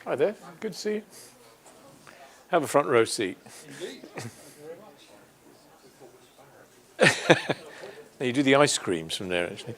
Hi there, good to see you. Have a front row seat. Indeed. Thank you very much. Now you do the ice creams from there, actually.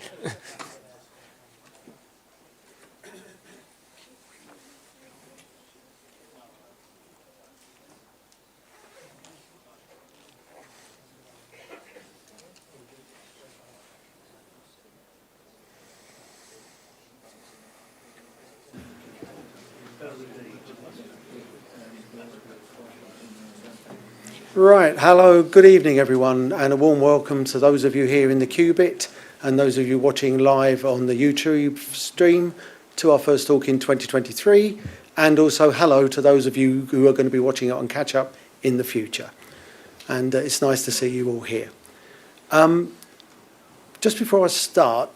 Right, hello, good evening everyone, and a warm welcome to those of you here in the Qubit and those of you watching live on the YouTube stream to our first talk in 2023, and also hello to those of you who are going to be watching it on catch up in the future. And it's nice to see you all here. Just before I start,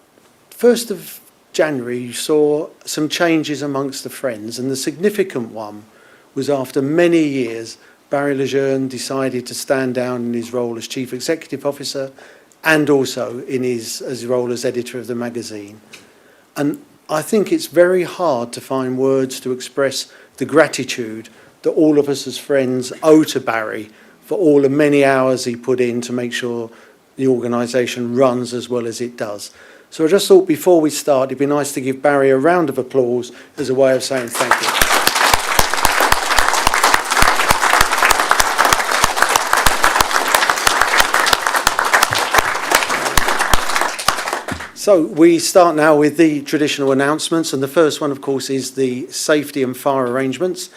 1st of January you saw some changes amongst the Friends, and the significant one was after many years Barry Lejeune decided to stand down in his role as Chief Executive Officer and also in his role as editor of the magazine. And I think it's very hard to find words to express the gratitude that all of us as Friends owe to Barry for all the many hours he put in to make sure the organisation runs as well as it does. So I just thought before we start, it'd be nice to give Barry a round of applause as a way of saying thank you. So we start now with the traditional announcements, and the first one, of course, is the safety and fire arrangements.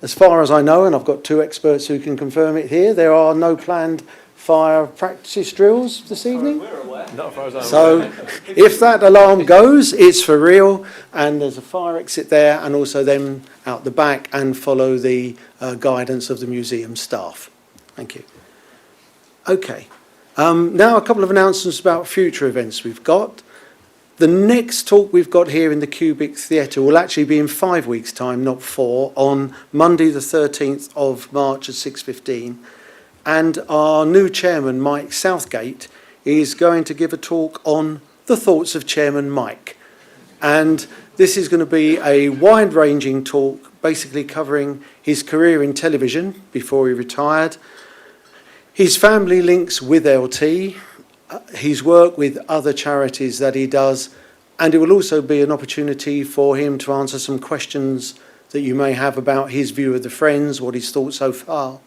As far as I know, and I've got two experts who can confirm it here, there are no planned fire practice drills this evening. We're aware. Not as far as I'm So if that alarm goes, it's for real, and there's a fire exit there, and also then out the back, and follow the guidance of the museum staff. Thank you. Okay. Now a couple of announcements about future events we've got. The next talk we've got here in the Cubic Theatre will actually be in 5 weeks' time, not 4, on Monday the 13th of March at 6:15. And our new chairman, Mike Southgate, is going to give a talk on the thoughts of Chairman Mike. And this is going to be a wide-ranging talk, basically covering his career in television before he retired, his family links with LT, his work with other charities that he does, and it will also be an opportunity for him to answer some questions that you may have about his view of the Friends, what he's thought so far,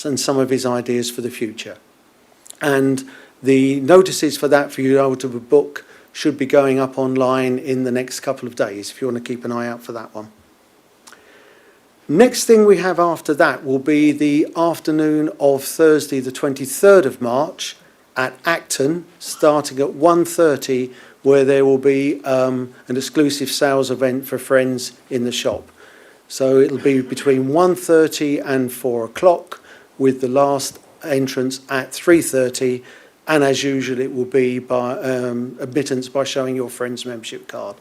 and some of his ideas for the future. And the notices for that for you able to book should be going up online in the next couple of days, if you want to keep an eye out for that one. Next thing we have after that will be the afternoon of Thursday the 23rd of March at Acton, starting at 1:30, where there will be an exclusive sales event for Friends in the shop. So it'll be between 1:30 and 4 o'clock, with the last entrance at 3:30, and as usual it will be by admittance by showing your Friends membership card.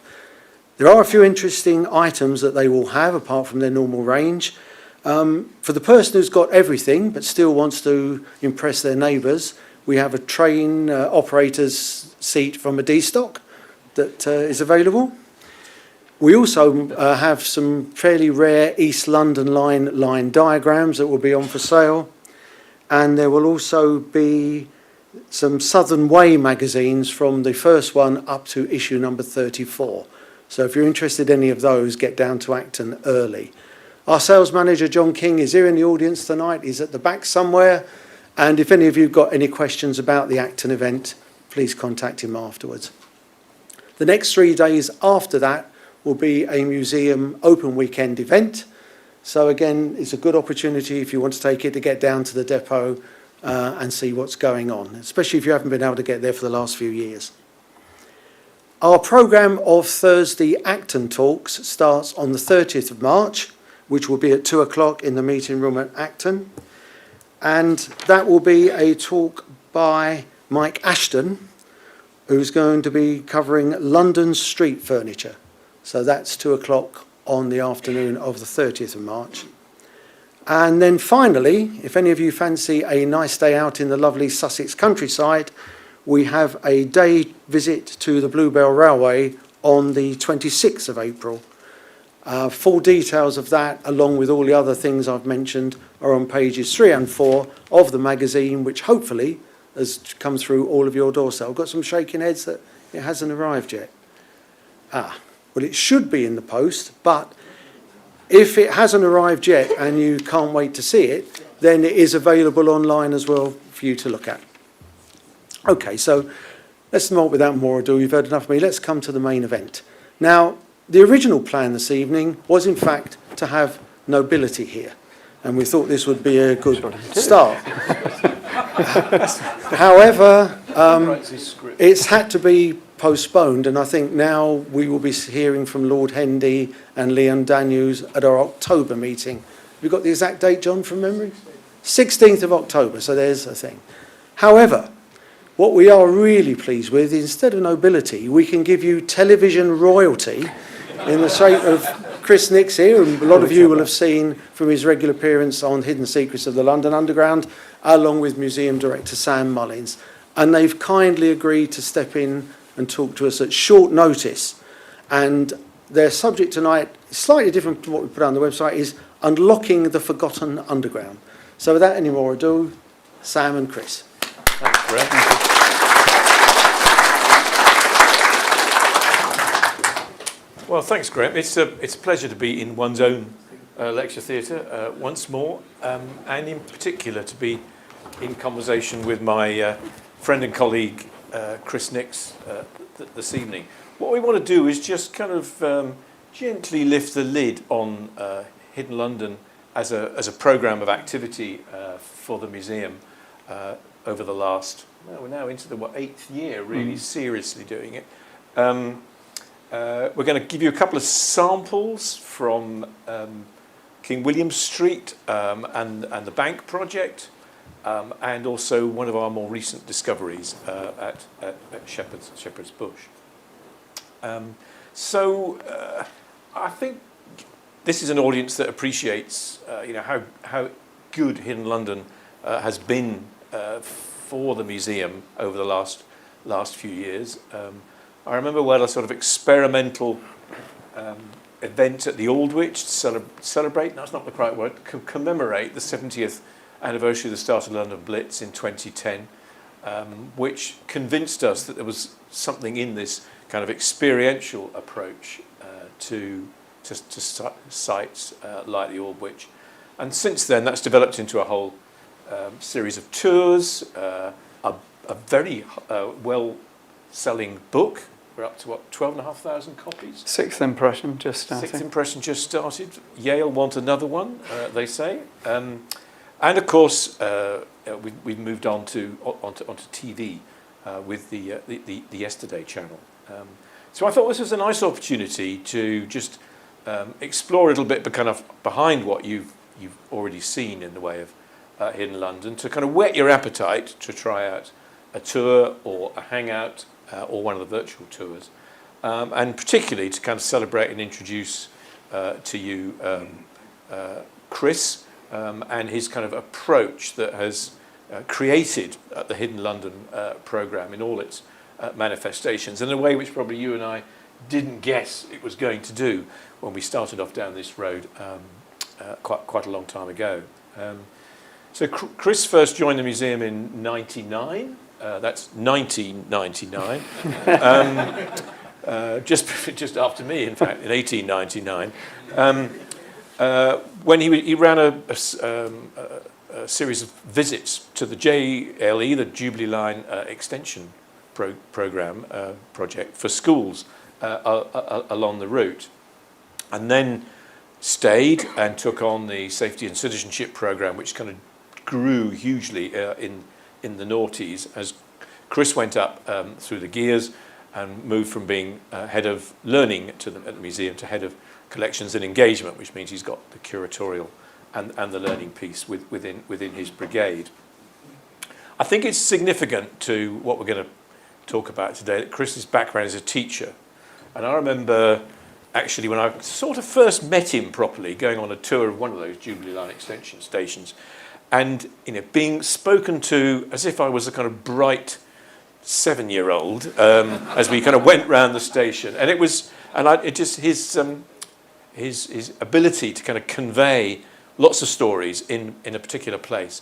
There are a few interesting items that they will have apart from their normal range. For the person who's got everything but still wants to impress their neighbours, we have a train operator's seat from a D-Stock that is available. We also have some fairly rare East London line diagrams that will be on for sale. And there will also be some Southern Way magazines from the first one up to issue number 34. So if you're interested in any of those, get down to Acton early. Our sales manager, John King, is here in the audience tonight. He's at the back somewhere. And if any of you have got any questions about the Acton event, please contact him afterwards. The next 3 days after that will be a museum open weekend event. So again, it's a good opportunity if you want to take it to get down to the depot and see what's going on, especially if you haven't been able to get there for the last few years. Our programme of Thursday Acton talks starts on the 30th of March, which will be at 2 o'clock in the meeting room at Acton. And that will be a talk by Mike Ashton, who's going to be covering London street furniture. So that's 2 o'clock on the afternoon of the 30th of March. And then finally, if any of you fancy a nice day out in the lovely Sussex countryside, we have a day visit to the Bluebell Railway on the 26th of April. Full details of that, along with all the other things I've mentioned, are on pages 3 and 4 of the magazine, which hopefully has come through all of your doors. So I've got some shaking heads that it hasn't arrived yet. Well, it should be in the post, but if it hasn't arrived yet and you can't wait to see it, then it is available online as well for you to look at. Okay, so let's not, without more ado, you've heard enough of me, let's come to the main event. Now, the original plan this evening was, in fact, to have nobility here, and we thought this would be a good start. However, it's had to be postponed, and I think now we will be hearing from Lord Hendy and Leon Daniels at our October meeting. Have you got the exact date, John, from memory? 16th of October, so there's a thing. However, what we are really pleased with, instead of nobility, we can give you television royalty in the shape of Chris Nix here, and a lot of you will have seen from his regular appearance on Hidden Secrets of the London Underground, along with Museum Director Sam Mullins. And they've kindly agreed to step in and talk to us at short notice. And their subject tonight, slightly different to what we put on the website, is Unlocking the Forgotten Underground. So without any more ado, Sam and Chris. Thanks, Graham. Well, thanks, Graham. It's a pleasure to be in one's own lecture theatre once more, and in particular to be in conversation with my friend and colleague Chris Nix this evening. What we want to do is just kind of gently lift the lid on Hidden London as a programme of activity for the museum over the last, well, we're now into the 8th year, really seriously doing it. We're going to give you a couple of samples from King William Street and the Bank project, and also one of our more recent discoveries at Shepherd's Bush. So I think this is an audience that appreciates how good Hidden London has been for the museum over the last few years. I remember we had a sort of experimental event at the Aldwych to celebrate, that's not the correct word, commemorate the 70th anniversary of the start of the London Blitz in 2010, which convinced us that there was something in this kind of experiential approach to sites like the Aldwych. And since then, that's developed into a whole series of tours, a very well-selling book. We're up to, 12,500 copies? Sixth impression just started. Sixth impression just started. Yale want another one, they say. And of course, we've moved onto TV with the Yesterday channel. So I thought this was a nice opportunity to just explore a little bit kind of behind what you've already seen in the way of Hidden London, to kind of whet your appetite to try out a tour or a hangout or one of the virtual tours, and particularly to kind of celebrate and introduce to you Chris and his kind of approach that has created the Hidden London programme in all its manifestations, in a way which probably you and I didn't guess it was going to do when we started off down this road quite a long time ago. So Chris first joined the museum in -- that's 1999, just after me, in fact, in 1899, when he ran a series of visits to the JLE, the Jubilee Line Extension project for schools along the route, and then stayed and took on the Safety and Citizenship programme, which kind of grew hugely in the noughties as Chris went up through the gears and moved from being head of learning at the museum to head of collections and engagement, which means he's got the curatorial and the learning piece within his brigade. I think it's significant to what we're going to talk about today that Chris's background as a teacher. And I remember actually when I sort of first met him properly, going on a tour of one of those Jubilee Line extension stations, and being spoken to as if I was a kind of bright 7-year-old as we kind of went round the station, and his ability to kind of convey lots of stories in a particular place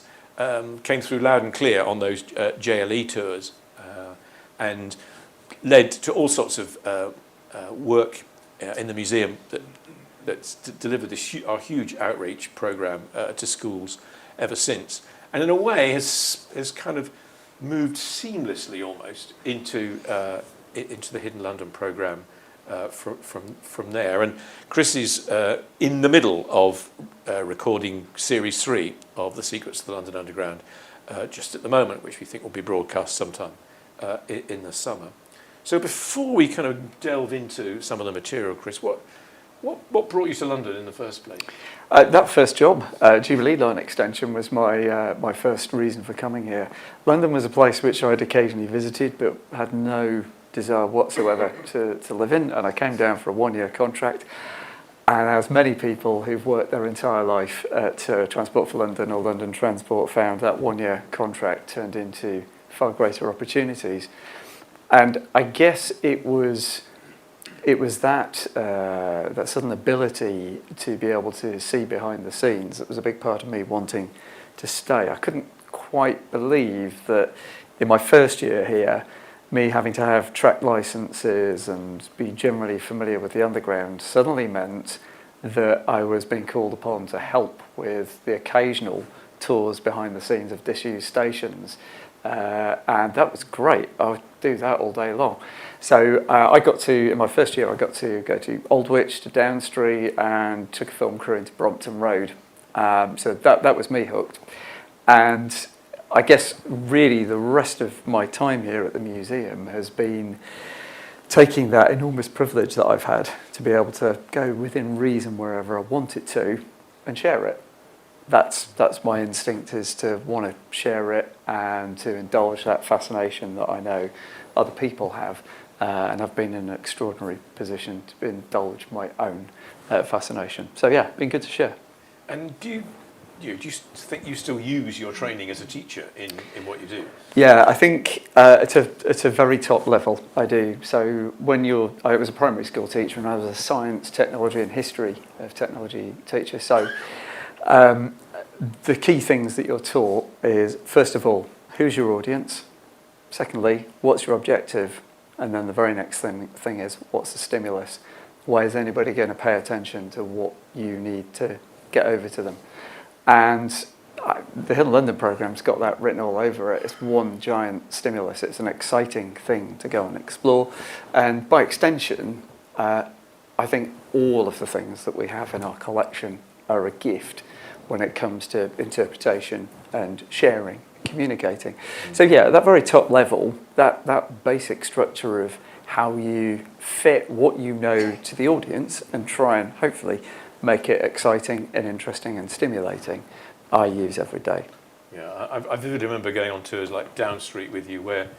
came through loud and clear on those JLE tours, and led to all sorts of work in the museum that's delivered our huge outreach program to schools ever since, and in a way has kind of moved seamlessly almost into the Hidden London program from there. And Chris is in the middle of recording Series 3 of The Secrets of the London Underground just at the moment, which we think will be broadcast sometime in the summer. So before we kind of delve into some of the material, Chris, what brought you to London in the first place? That first job, Jubilee Line Extension, was my first reason for coming here. London was a place which I'd occasionally visited, but had no desire whatsoever to live in, and I came down for a one-year contract. And as many people who've worked their entire life at Transport for London or London Transport found, that one-year contract turned into far greater opportunities. And I guess it was that sudden ability to be able to see behind the scenes that was a big part of me wanting to stay. I couldn't quite believe that in my first year here, me having to have track licenses and be generally familiar with the underground suddenly meant that I was being called upon to help with the occasional tours behind the scenes of disused stations. And that was great. I would do that all day long. So in my first year, I got to go to Aldwych, to Down Street, and took a film crew into Brompton Road. So that was me hooked. And I guess really the rest of my time here at the museum has been taking that enormous privilege that I've had to be able to go within reason wherever I wanted to and share it. That's my instinct, is to want to share it and to indulge that fascination that I know other people have, and I've been in an extraordinary position to indulge my own fascination. So yeah, been good to share. And do you think you still use your training as a teacher in what you do? Yeah, I think at a very top level I do. So I was a primary school teacher and I was a science, technology and history of technology teacher. So the key things that you're taught is, first of all, who's your audience? Secondly, what's your objective? And then the very next thing is, what's the stimulus? Why is anybody going to pay attention to what you need to get over to them? And the Hidden London programme's got that written all over it. It's one giant stimulus. It's an exciting thing to go and explore. And by extension, I think all of the things that we have in our collection are a gift when it comes to interpretation and sharing, communicating. So yeah, at that very top level, that basic structure of how you fit what you know to the audience and try and hopefully make it exciting and interesting and stimulating, I use every day. Yeah, I vividly remember going on tours like Down Street with you, where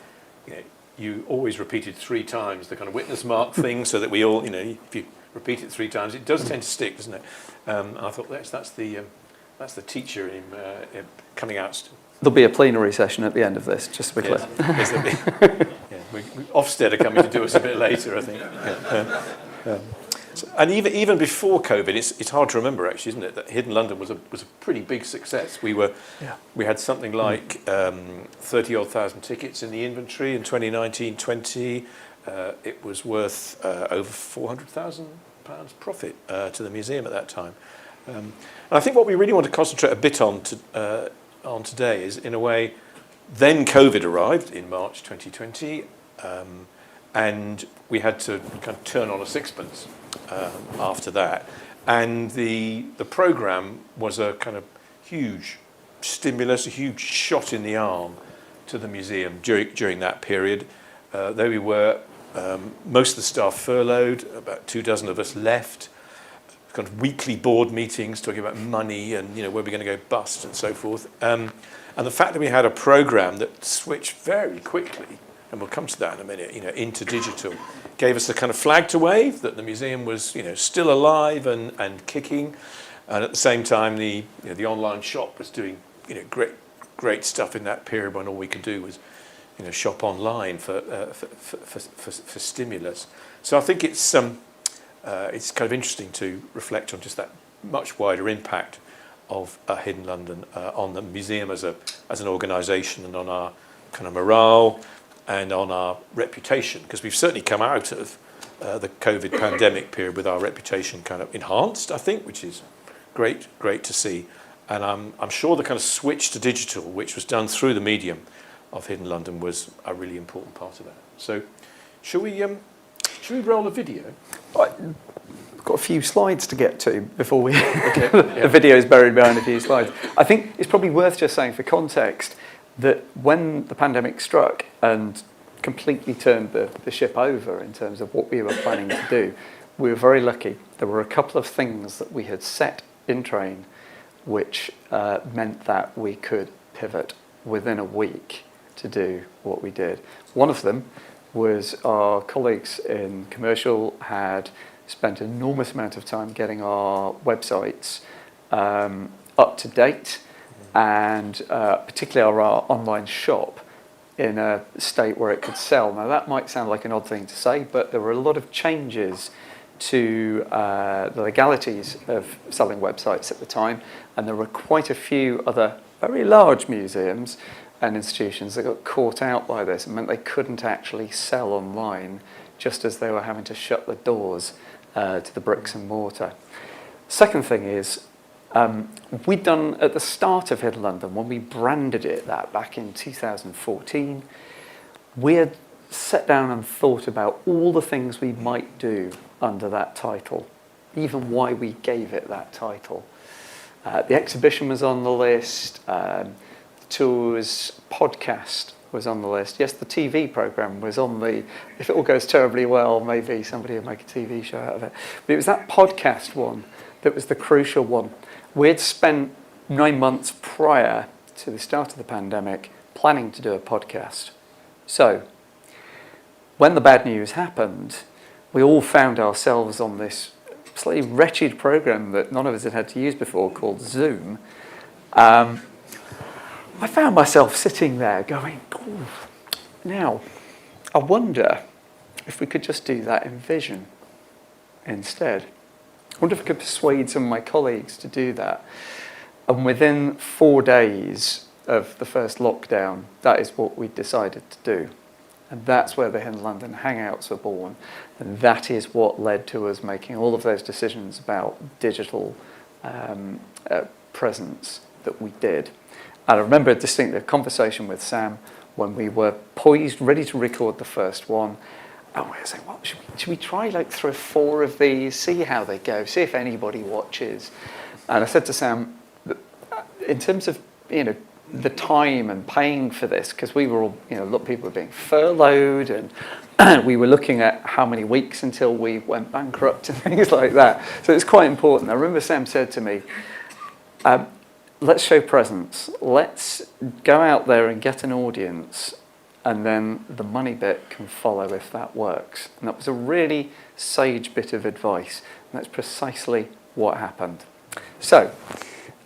you always repeated 3 times the kind of witness mark thing, so that we all, if you repeat it 3 times, it does tend to stick, doesn't it? And I thought that's the teacher in coming out. There'll be a plenary session at the end of this, just to be clear. Yes, there'll be. Ofsted are coming to do us a bit later, I think. And even before COVID, it's hard to remember, actually, isn't it, that Hidden London was a pretty big success. We had something like 30-odd thousand tickets in the inventory in 2019-20. It was worth over £400,000 profit to the museum at that time. And I think what we really want to concentrate a bit on today is, in a way, then COVID arrived in March 2020, and we had to kind of turn on a sixpence after that. And the programme was a kind of huge stimulus, a huge shot in the arm to the museum during that period. There we were, most of the staff furloughed, about 24 of us left, kind of weekly board meetings talking about money and where we're going to go bust and so forth. And the fact that we had a programme that switched very quickly, and we'll come to that in a minute, into digital, gave us the kind of flag to wave that the museum was, still alive and kicking. And at the same time, the online shop was doing, great stuff in that period when all we could do was, shop online for stimulus. So I think it's it's kind of interesting to reflect on just that much wider impact of Hidden London on the museum as an organisation and on our kind of morale and on our reputation, because we've certainly come out of the COVID pandemic period with our reputation kind of enhanced, I think, which is great to see. And I'm sure the kind of switch to digital, which was done through the medium of Hidden London, was a really important part of that. So, should we roll a video? We've got a few slides to get to before we... Okay, The video is buried behind a few slides. I think it's probably worth just saying for context that when the pandemic struck and completely turned the ship over in terms of what we were planning to do, we were very lucky. There were a couple of things that we had set in train which meant that we could pivot within a week to do what we did. One of them was our colleagues in commercial had spent an enormous amount of time getting our websites up to date, and particularly our online shop in a state where it could sell. Now that might sound like an odd thing to say, but there were a lot of changes to the legalities of selling websites at the time, and there were quite a few other very large museums and institutions that got caught out by this. It meant they couldn't actually sell online, just as they were having to shut the doors to the bricks and mortar. Second thing is, we'd done at the start of Hidden London, when we branded it that back in 2014, we had sat down and thought about all the things we might do under that title, even why we gave it that title. The exhibition was on the list, the tours podcast was on the list. Yes, the TV programme was on the, if it all goes terribly well, maybe somebody will make a TV show out of it. But it was that podcast one that was the crucial one. We'd spent 9 months prior to the start of the pandemic planning to do a podcast. So, when the bad news happened, we all found ourselves on this slightly wretched program that none of us had to use before called Zoom. I found myself sitting there going, oh, now, I wonder if we could just do that in Vision instead. I wonder if I could persuade some of my colleagues to do that. And within 4 days of the first lockdown, that is what we decided to do. And that's where the Hidden London Hangouts were born. And that is what led to us making all of those decisions about digital presence that we did. And I remember a distinct conversation with Sam when we were poised, ready to record the first one. And we were saying, well, should we try like 3 or 4 of these, see how they go, see if anybody watches. And I said to Sam, in terms of, the time and paying for this, because we were all, a lot of people were being furloughed, and we were looking at how many weeks until we went bankrupt and things like that. So it's quite important. I remember Sam said to me, let's show presence. Let's go out there and get an audience, and then the money bit can follow if that works. And that was a really sage bit of advice, and that's precisely what happened. So,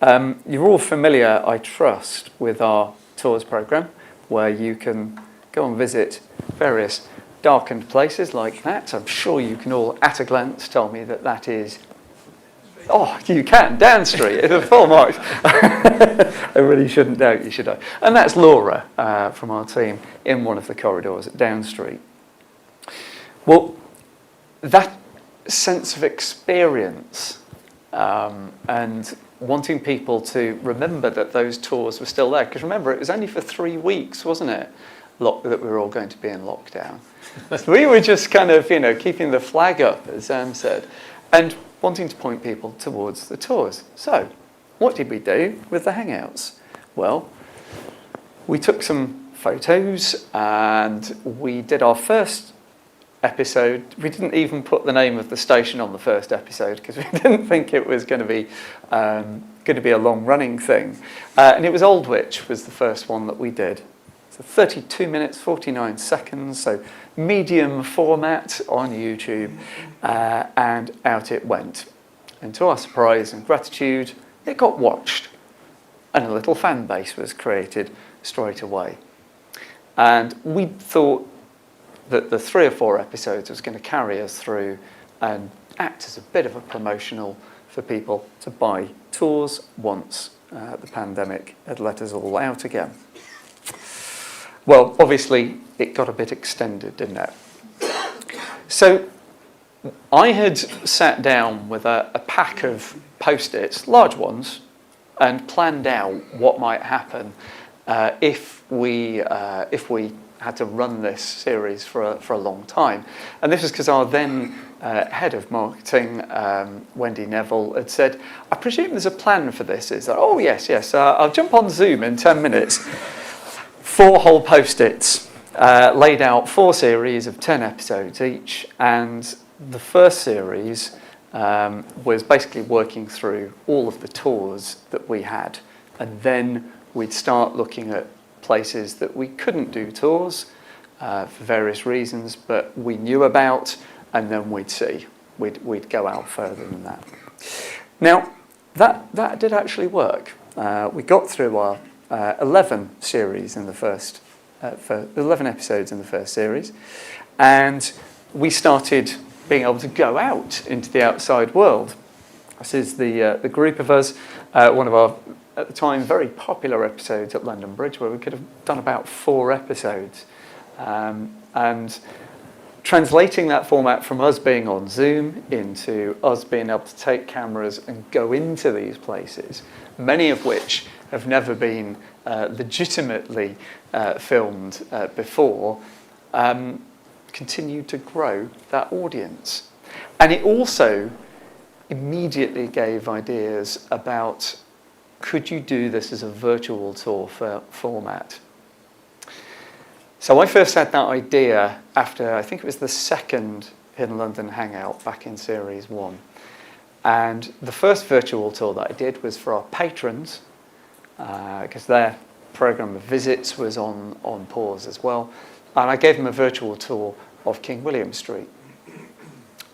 you're all familiar, I trust, with our tours programme, where you can go and visit various darkened places like that. I'm sure you can all, at a glance, tell me that that is... Oh, you can, Down Street, the full marks. I really shouldn't doubt you, should I? And that's Laura from our team in one of the corridors at Down Street. Well, that sense of experience and wanting people to remember that those tours were still there, because remember, it was only for 3 weeks, wasn't it, that we were all going to be in lockdown. So we were just kind of, keeping the flag up, as Sam said, and wanting to point people towards the tours. So, what did we do with the Hangouts? Well, we took some photos and we did our first episode. We didn't even put the name of the station on the first episode because we didn't think it was going to be a long-running thing. And it was Aldwych was the first one that we did. So 32 minutes, 49 seconds, so medium format on YouTube, and out it went. And to our surprise and gratitude, it got watched, and a little fan base was created straight away. And we thought that the 3 or 4 episodes was going to carry us through and act as a bit of a promotional for people to buy tours once the pandemic had let us all out again. Well, obviously, it got a bit extended, didn't it? So I had sat down with a pack of Post-its, large ones, and planned out what might happen if we had to run this series for a long time. And this was because our then head of marketing, Wendy Neville, had said, I presume there's a plan for this. It's like, oh, yes, I'll jump on Zoom in 10 minutes. 4 whole Post-its, laid out 4 series of 10 episodes each, and the first series was basically working through all of the tours that we had, and then we'd start looking at places that we couldn't do tours for various reasons, but we knew about, and then we'd see. We'd go out further than that. Now, that did actually work. We got through our 11 series in the first, 11 episodes in the first series, and we started being able to go out into the outside world. This is the group of us, one of our, at the time, very popular episodes at London Bridge, where we could have done about 4 episodes. And translating that format from us being on Zoom into us being able to take cameras and go into these places, many of which have never been legitimately filmed before, continued to grow that audience. And it also immediately gave ideas about, could you do this as a virtual tour format? So I first had that idea after, I think it was the second Hidden London Hangout back in Series 1. And the first virtual tour that I did was for our patrons, because their programme of visits was on pause as well. And I gave them a virtual tour of King William Street.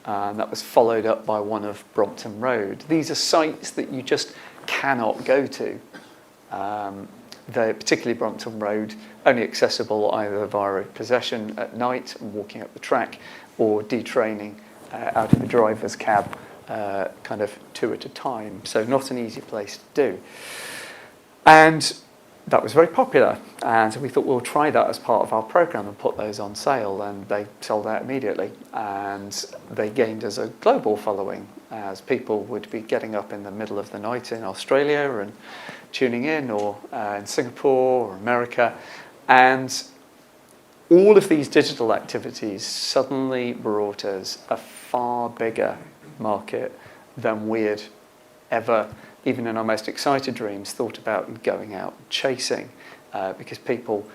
And that was followed up by one of Brompton Road. These are sites that you just cannot go to. They're particularly Brompton Road, only accessible either via a possession at night and walking up the track, or detraining out of the driver's cab, kind of 2 at a time. So not an easy place to do. And that was very popular, and so we thought we'll try that as part of our programme and put those on sale, and they sold out immediately, and they gained us a global following, as people would be getting up in the middle of the night in Australia and tuning in, or in Singapore or America, and all of these digital activities suddenly brought us a far bigger market than we had ever, even in our most excited dreams, thought about going out and chasing, because people,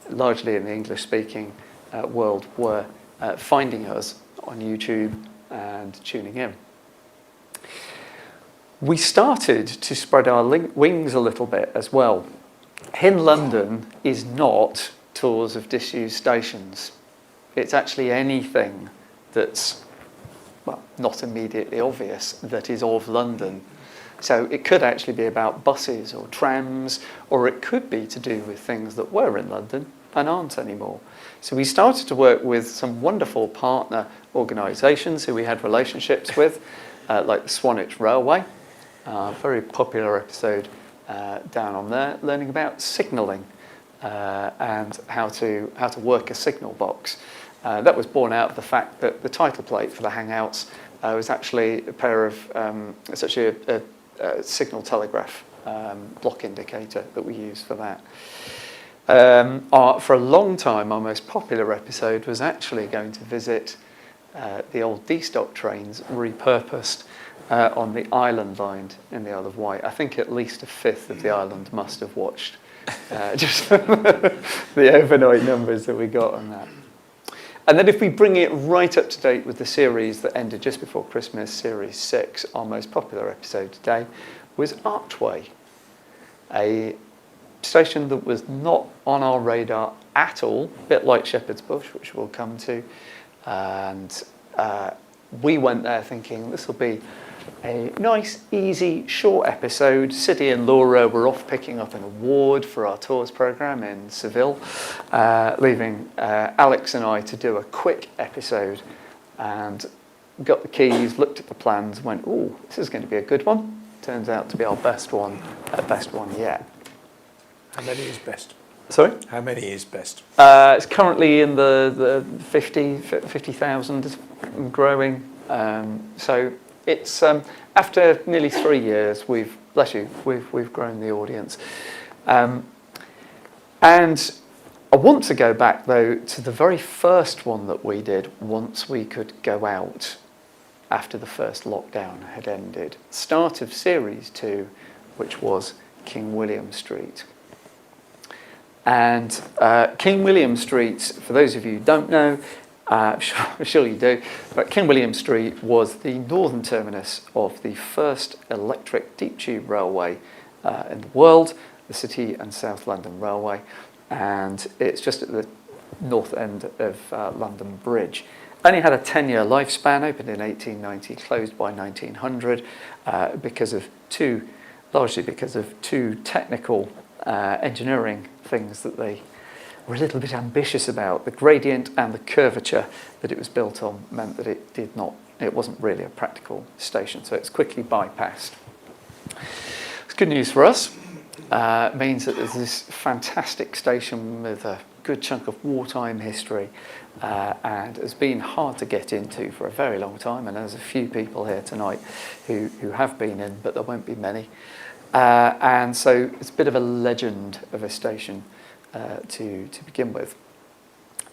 largely in the English-speaking world, were finding us on YouTube and tuning in. We started to spread our wings a little bit as well. Hidden London is not tours of disused stations. It's actually anything that's, well, not immediately obvious that is of London. So it could actually be about buses or trams, or it could be to do with things that were in London and aren't anymore. So we started to work with some wonderful partner organisations who we had relationships with, like the Swanage Railway, very popular episode down on there, learning about signalling and how to work a signal box. That was born out of the fact that the title plate for the Hangouts was actually a pair of, it's actually a signal telegraph block indicator that we use for that. For a long time, our most popular episode was actually going to visit the old D-Stock trains repurposed on the Island line in the Isle of Wight. I think at least a fifth of the island must have watched just the overnight numbers that we got on that. And then if we bring it right up to date with the series that ended just before Christmas, Series 6, our most popular episode today was Archway, a station that was not on our radar at all, a bit like Shepherd's Bush, which we'll come to. And we went there thinking this will be a nice, easy, short episode. City and Laura were off picking up an award for our tours programme in Seville, leaving Alex and I to do a quick episode. And got the keys, looked at the plans, went, "Oh, this is going to be a good one." Turns out to be our best one yet. How many is best? Sorry? How many is best? It's currently in the 50,000 and growing. So it's after nearly 3 years, we've grown the audience. And I want to go back though to the very first one that we did once we could go out after the first lockdown had ended. Start of Series 2, which was King William Street. And King William Street, for those of you who don't know, I'm sure you do, but King William Street was the northern terminus of the first electric deep tube railway in the world, the City and South London Railway, and it's just at the north end of London Bridge. Only had a 10-year lifespan, opened in 1890, closed by 1900, largely because of two technical engineering things that they were a little bit ambitious about. The gradient and the curvature that it was built on meant that it wasn't really a practical station, so it's quickly bypassed. It's good news for us. It means that there's this fantastic station with a good chunk of wartime history and has been hard to get into for a very long time, and there's a few people here tonight who have been in, but there won't be many. And so it's a bit of a legend of a station to begin with.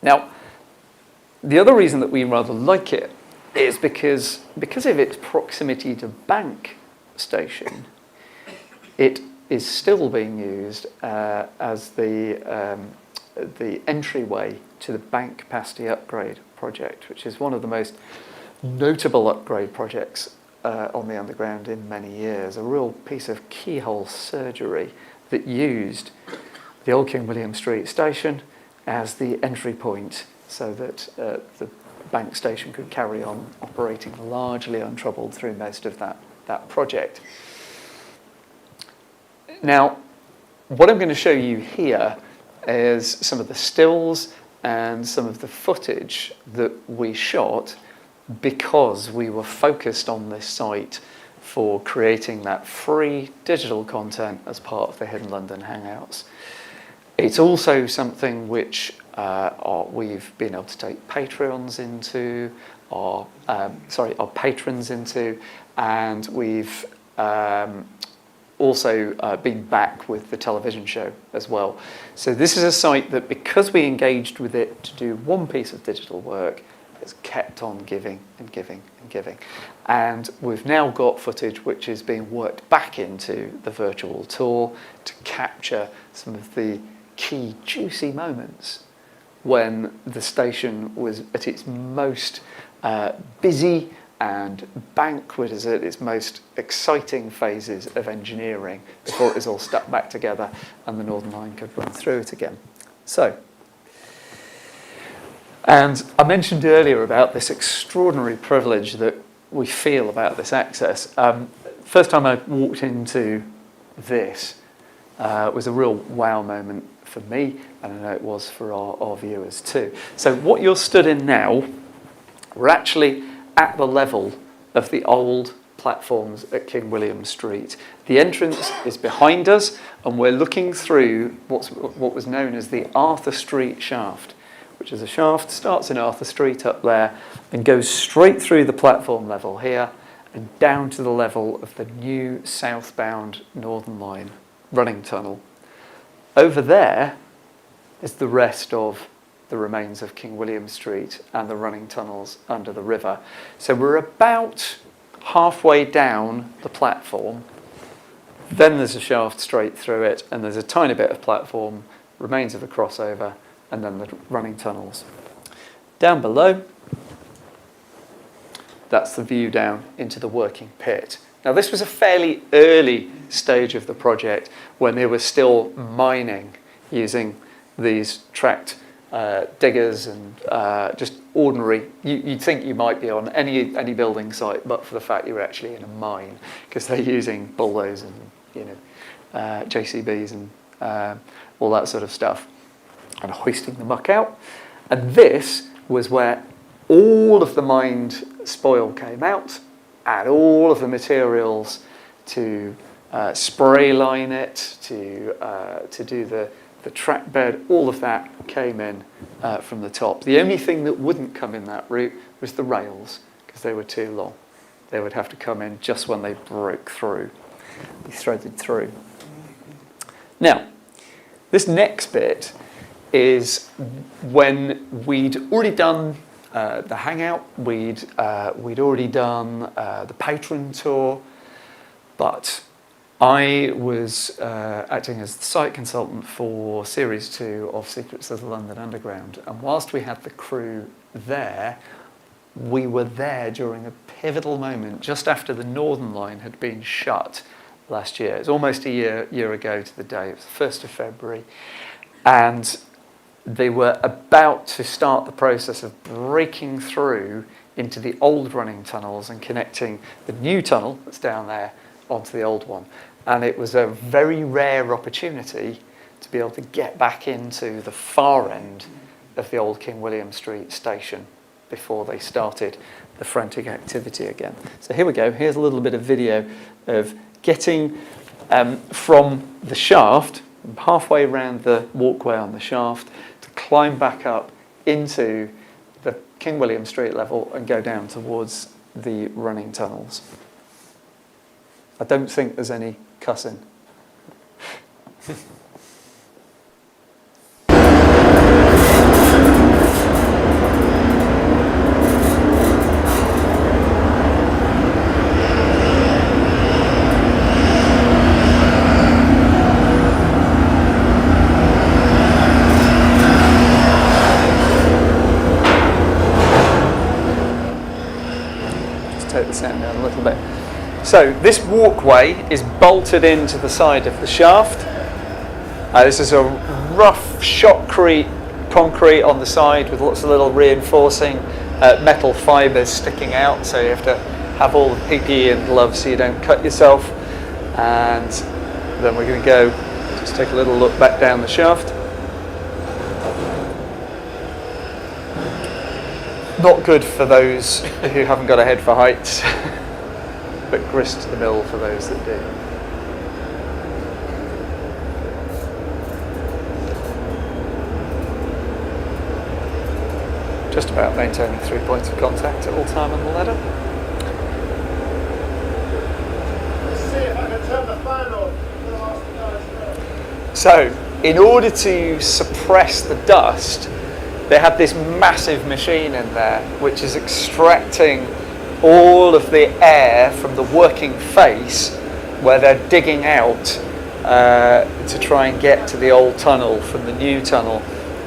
Now, the other reason that we rather like it is because of its proximity to Bank Station, it is still being used as the entryway to the bank capacity upgrade project, which is one of the most notable upgrade projects on the Underground in many years. A real piece of keyhole surgery that used the old King William Street station as the entry point so that the bank station could carry on operating largely untroubled through most of that project. Now, what I'm going to show you here is some of the stills and some of the footage that we shot because we were focused on this site for creating that free digital content as part of the Hidden London Hangouts. It's also something which we've been able to take Patreons into, our patrons into, and we've also been back with the television show as well. So this is a site that, because we engaged with it to do one piece of digital work, has kept on giving and giving and giving. And we've now got footage which is being worked back into the virtual tour to capture some of the key juicy moments when the station was at its most busy and banquet is at its most exciting phases of engineering before it was all stuck back together and the Northern Line could run through it again. So, and I mentioned earlier about this extraordinary privilege that we feel about this access. First time I walked into this was a real wow moment for me, and I know it was for our viewers too. So what you're stood in now, we're actually at the level of the old platforms at King William Street. The entrance is behind us, and we're looking through what was known as the Arthur Street shaft, which is a shaft, starts in Arthur Street up there, and goes straight through the platform level here, and down to the level of the new southbound Northern Line running tunnel. Over there is the rest of the remains of King William Street and the running tunnels under the river. So we're about halfway down the platform. Then there's a shaft straight through it, and there's a tiny bit of platform, remains of a crossover, and then the running tunnels. Down below, that's the view down into the working pit. Now, this was a fairly early stage of the project when they were still mining using these tracked diggers and just ordinary. You'd think you might be on any building site, but for the fact you're actually in a mine, because they're using bulldozers and JCBs and all that sort of stuff, and hoisting the muck out. And this was where all of the mined spoil came out, and all of the materials to spray line it, to do the track bed, all of that came in from the top. The only thing that wouldn't come in that route was the rails, because they were too long. They would have to come in just when they broke through, be threaded through. Now, this next bit is when we'd already done the hangout, we'd already done the patron tour, but I was acting as the site consultant for Series 2 of Secrets of the London Underground, and whilst we had the crew there, we were there during a pivotal moment just after the Northern Line had been shut last year. It was almost a year ago to the day. It was the 1st of February, and they were about to start the process of breaking through into the old running tunnels and connecting the new tunnel that's down there onto the old one. And it was a very rare opportunity to be able to get back into the far end of the old King William Street station before they started the frantic activity again. So here we go. Here's a little bit of video of getting from the shaft, halfway around the walkway on the shaft, to climb back up into the King William Street level and go down towards the running tunnels. I don't think there's any cussing. Just take the sound down a little bit. So this walkway is bolted into the side of the shaft. This is a rough shotcrete concrete on the side with lots of little reinforcing metal fibres sticking out, so you have to have all the PPE and gloves so you don't cut yourself. And then we're going to go, just take a little look back down the shaft. Not good for those who haven't got a head for heights. But grist to the mill for those that do. Just about maintaining 3 points of contact at all time on the ladder. Let's see if I can turn the fan on. So, in order to suppress the dust, they have this massive machine in there which is extracting all of the air from the working face where they're digging out to try and get to the old tunnel from the new tunnel.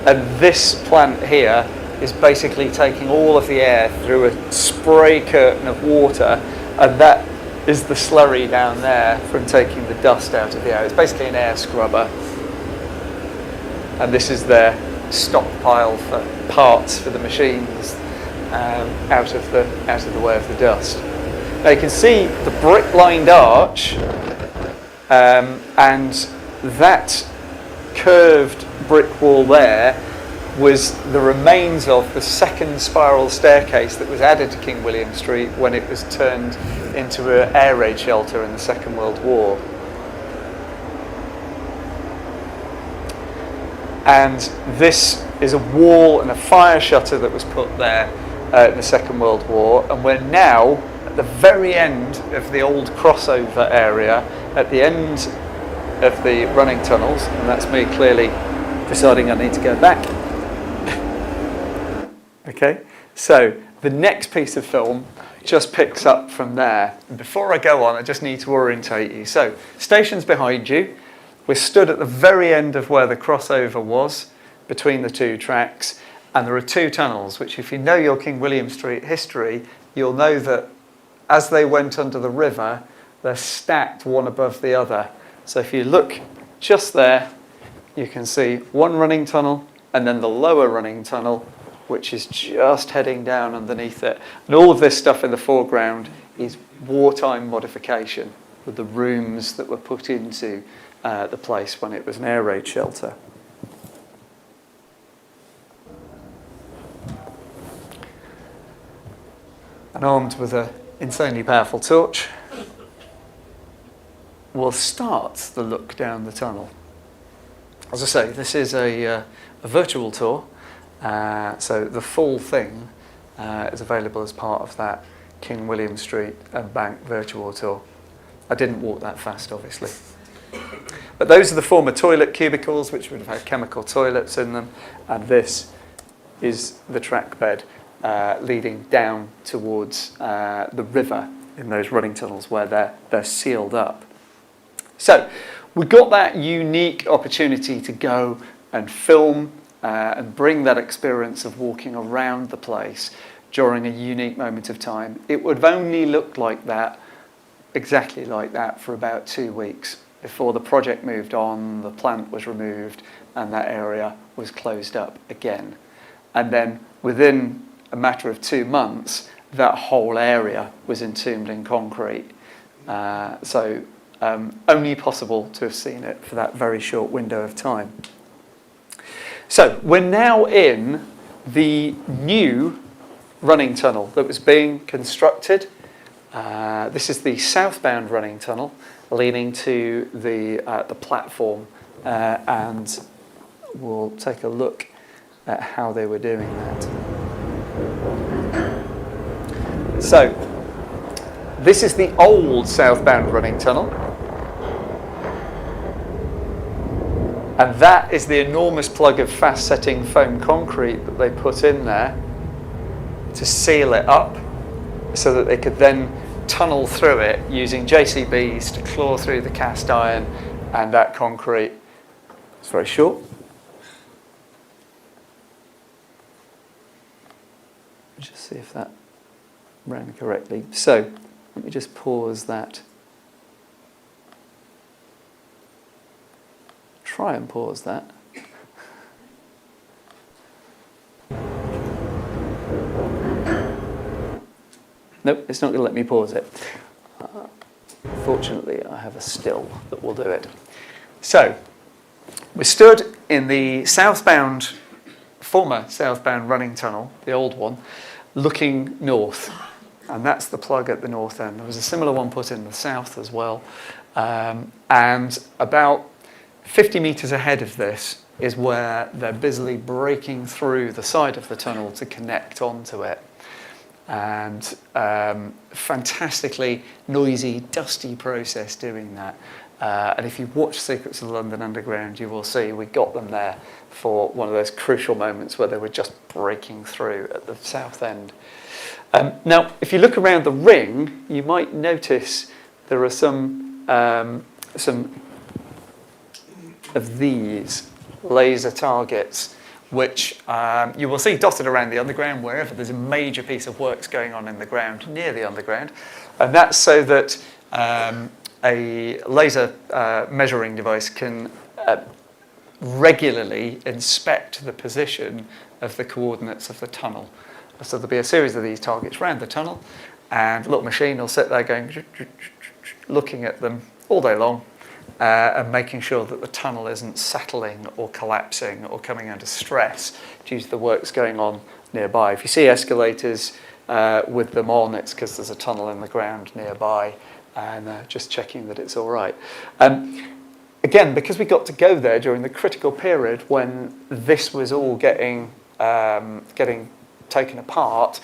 And this plant here is basically taking all of the air through a spray curtain of water, and that is the slurry down there from taking the dust out of the air. It's basically an air scrubber. And this is their stockpile for parts for the machines. Out of the way of the dust. Now you can see the brick-lined arch, and that curved brick wall there was the remains of the second spiral staircase that was added to King William Street when it was turned into an air raid shelter in the Second World War. And this is a wall and a fire shutter that was put there in the Second World War, and we're now at the very end of the old crossover area, at the end of the running tunnels, and that's me clearly deciding I need to go back. Okay, so the next piece of film just picks up from there. And before I go on, I just need to orientate you. So, station's behind you. We're stood at the very end of where the crossover was between the two tracks. And there are two tunnels, which if you know your King William Street history, you'll know that as they went under the river, they're stacked one above the other. So if you look just there, you can see one running tunnel and then the lower running tunnel, which is just heading down underneath it. And all of this stuff in the foreground is wartime modification with the rooms that were put into the place when it was an air raid shelter. and armed with an insanely powerful torch, we'll start the look down the tunnel. As I say, this is a virtual tour, so the full thing is available as part of that King William Street and Bank virtual tour. I didn't walk that fast, obviously. But those are the former toilet cubicles, which would have had chemical toilets in them, and this is the track bed leading down towards the river in those running tunnels where they're sealed up. So we got that unique opportunity to go and film and bring that experience of walking around the place during a unique moment of time. It would have only looked like that, exactly like that, for about 2 weeks before the project moved on, the plant was removed, and that area was closed up again. And then within a matter of 2 months, that whole area was entombed in concrete. Only possible to have seen it for that very short window of time. So we're now in the new running tunnel that was being constructed. This is the southbound running tunnel leading to the platform, and we'll take a look at how they were doing that. So this is the old southbound running tunnel. And that is the enormous plug of fast-setting foam concrete that they put in there to seal it up so that they could then tunnel through it using JCBs to claw through the cast iron and that concrete. It's very short. Just see if that ran correctly. So let me just pause that. Try and pause that. Nope, it's not going to let me pause it. Fortunately, I have a still that will do it. So, we stood in the former southbound running tunnel, the old one, looking north. And that's the plug at the north end. There was a similar one put in the south as well. And about 50 metres ahead of this is where they're busily breaking through the side of the tunnel to connect onto it. And fantastically noisy, dusty process doing that. And if you watch Secrets of the London Underground, you will see we got them there for one of those crucial moments where they were just breaking through at the south end. Now, if you look around the ring, you might notice there are some of these laser targets, which you will see dotted around the underground wherever there's a major piece of works going on in the ground, near the underground. And that's so that a laser measuring device can regularly inspect the position of the coordinates of the tunnel. So there'll be a series of these targets around the tunnel, and a little machine will sit there going, looking at them all day long, and making sure that the tunnel isn't settling or collapsing or coming under stress due to the works going on nearby. If you see escalators with them on, it's because there's a tunnel in the ground nearby, and just checking that it's all right. Again, because we got to go there during the critical period when this was all getting taken apart,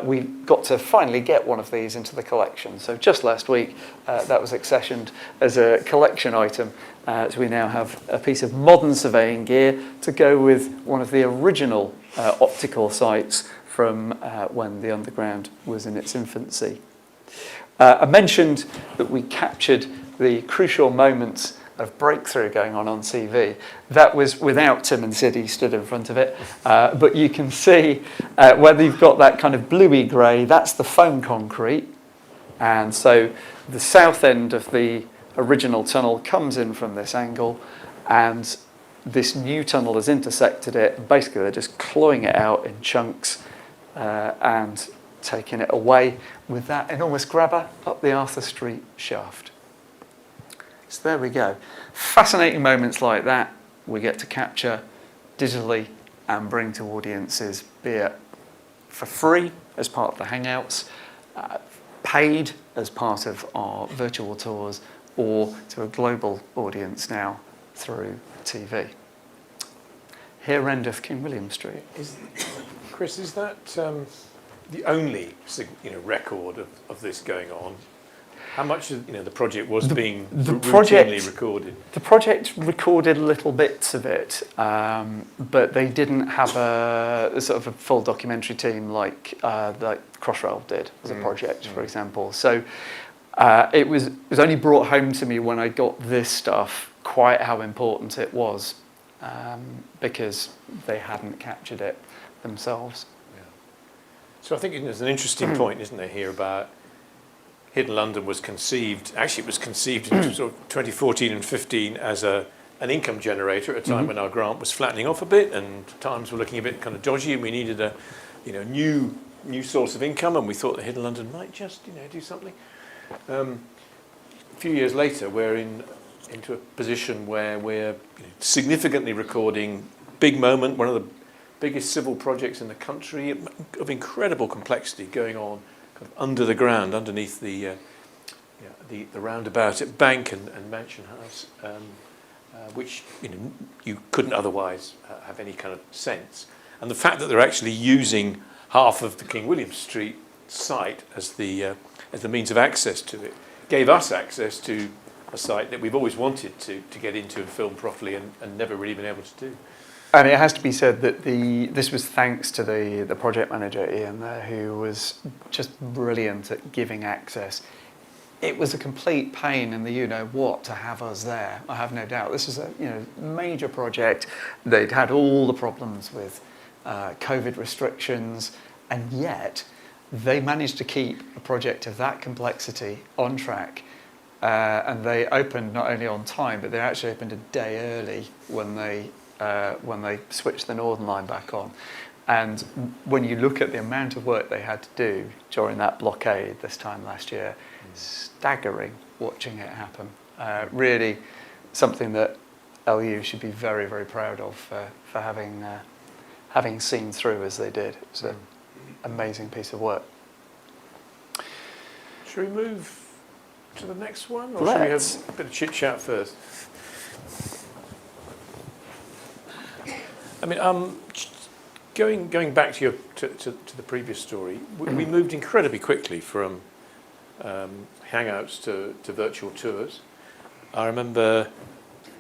we got to finally get one of these into the collection. So just last week, that was accessioned as a collection item. So we now have a piece of modern surveying gear to go with one of the original optical sights from when the underground was in its infancy. I mentioned that we captured the crucial moments of breakthrough going on CV. That was without Tim and Siddy stood in front of it, but you can see whether you've got that kind of bluey grey, that's the foam concrete, and so the south end of the original tunnel comes in from this angle, and this new tunnel has intersected it, and basically they're just clawing it out in chunks and taking it away with that enormous grabber up the Arthur Street shaft. So there we go. Fascinating moments like that we get to capture digitally and bring to audiences, be it for free as part of the Hangouts, paid as part of our virtual tours or to a global audience now through TV. Here endeth King William Street. Chris, is that the only record of this going on? How much of the project was being routinely recorded? The project recorded little bits of it, but they didn't have a sort of a full documentary team like Crossrail did as a project, for example. So it was only brought home to me when I got this stuff quite how important it was, because they hadn't captured it themselves. Yeah. So I think there's an interesting point, isn't there, here about Hidden London was conceived, actually it was conceived in sort of 2014 and 15 as an income generator at a time when our grant was flattening off a bit and times were looking a bit kind of dodgy, and we needed a new source of income, and we thought that Hidden London might just do something. A few years later, we're into a position where we're significantly recording big moment, one of the biggest civil projects in the country of incredible complexity going on kind of under the ground, underneath the roundabout at Bank and Mansion House, which you couldn't otherwise have any kind of sense. And the fact that they're actually using half of the King William Street site as the means of access to it gave us access to a site that we've always wanted to get into and film properly and never really been able to do. And it has to be said that this was thanks to the project manager, Ian, there, who was just brilliant at giving access. It was a complete pain in the you-know-what to have us there, I have no doubt. This is a major project. They'd had all the problems with COVID restrictions, and yet they managed to keep a project of that complexity on track. And they opened not only on time, but they actually opened a day early when they switched the Northern Line back on. And when you look at the amount of work they had to do during that blockade this time last year, staggering watching it happen. Really something that LU should be very, very proud of for having seen through as they did. It was an amazing piece of work. Should we move to the next one, or should we have a bit of chit chat first? I mean, going back to the previous story, we moved incredibly quickly from hangouts to virtual tours. I remember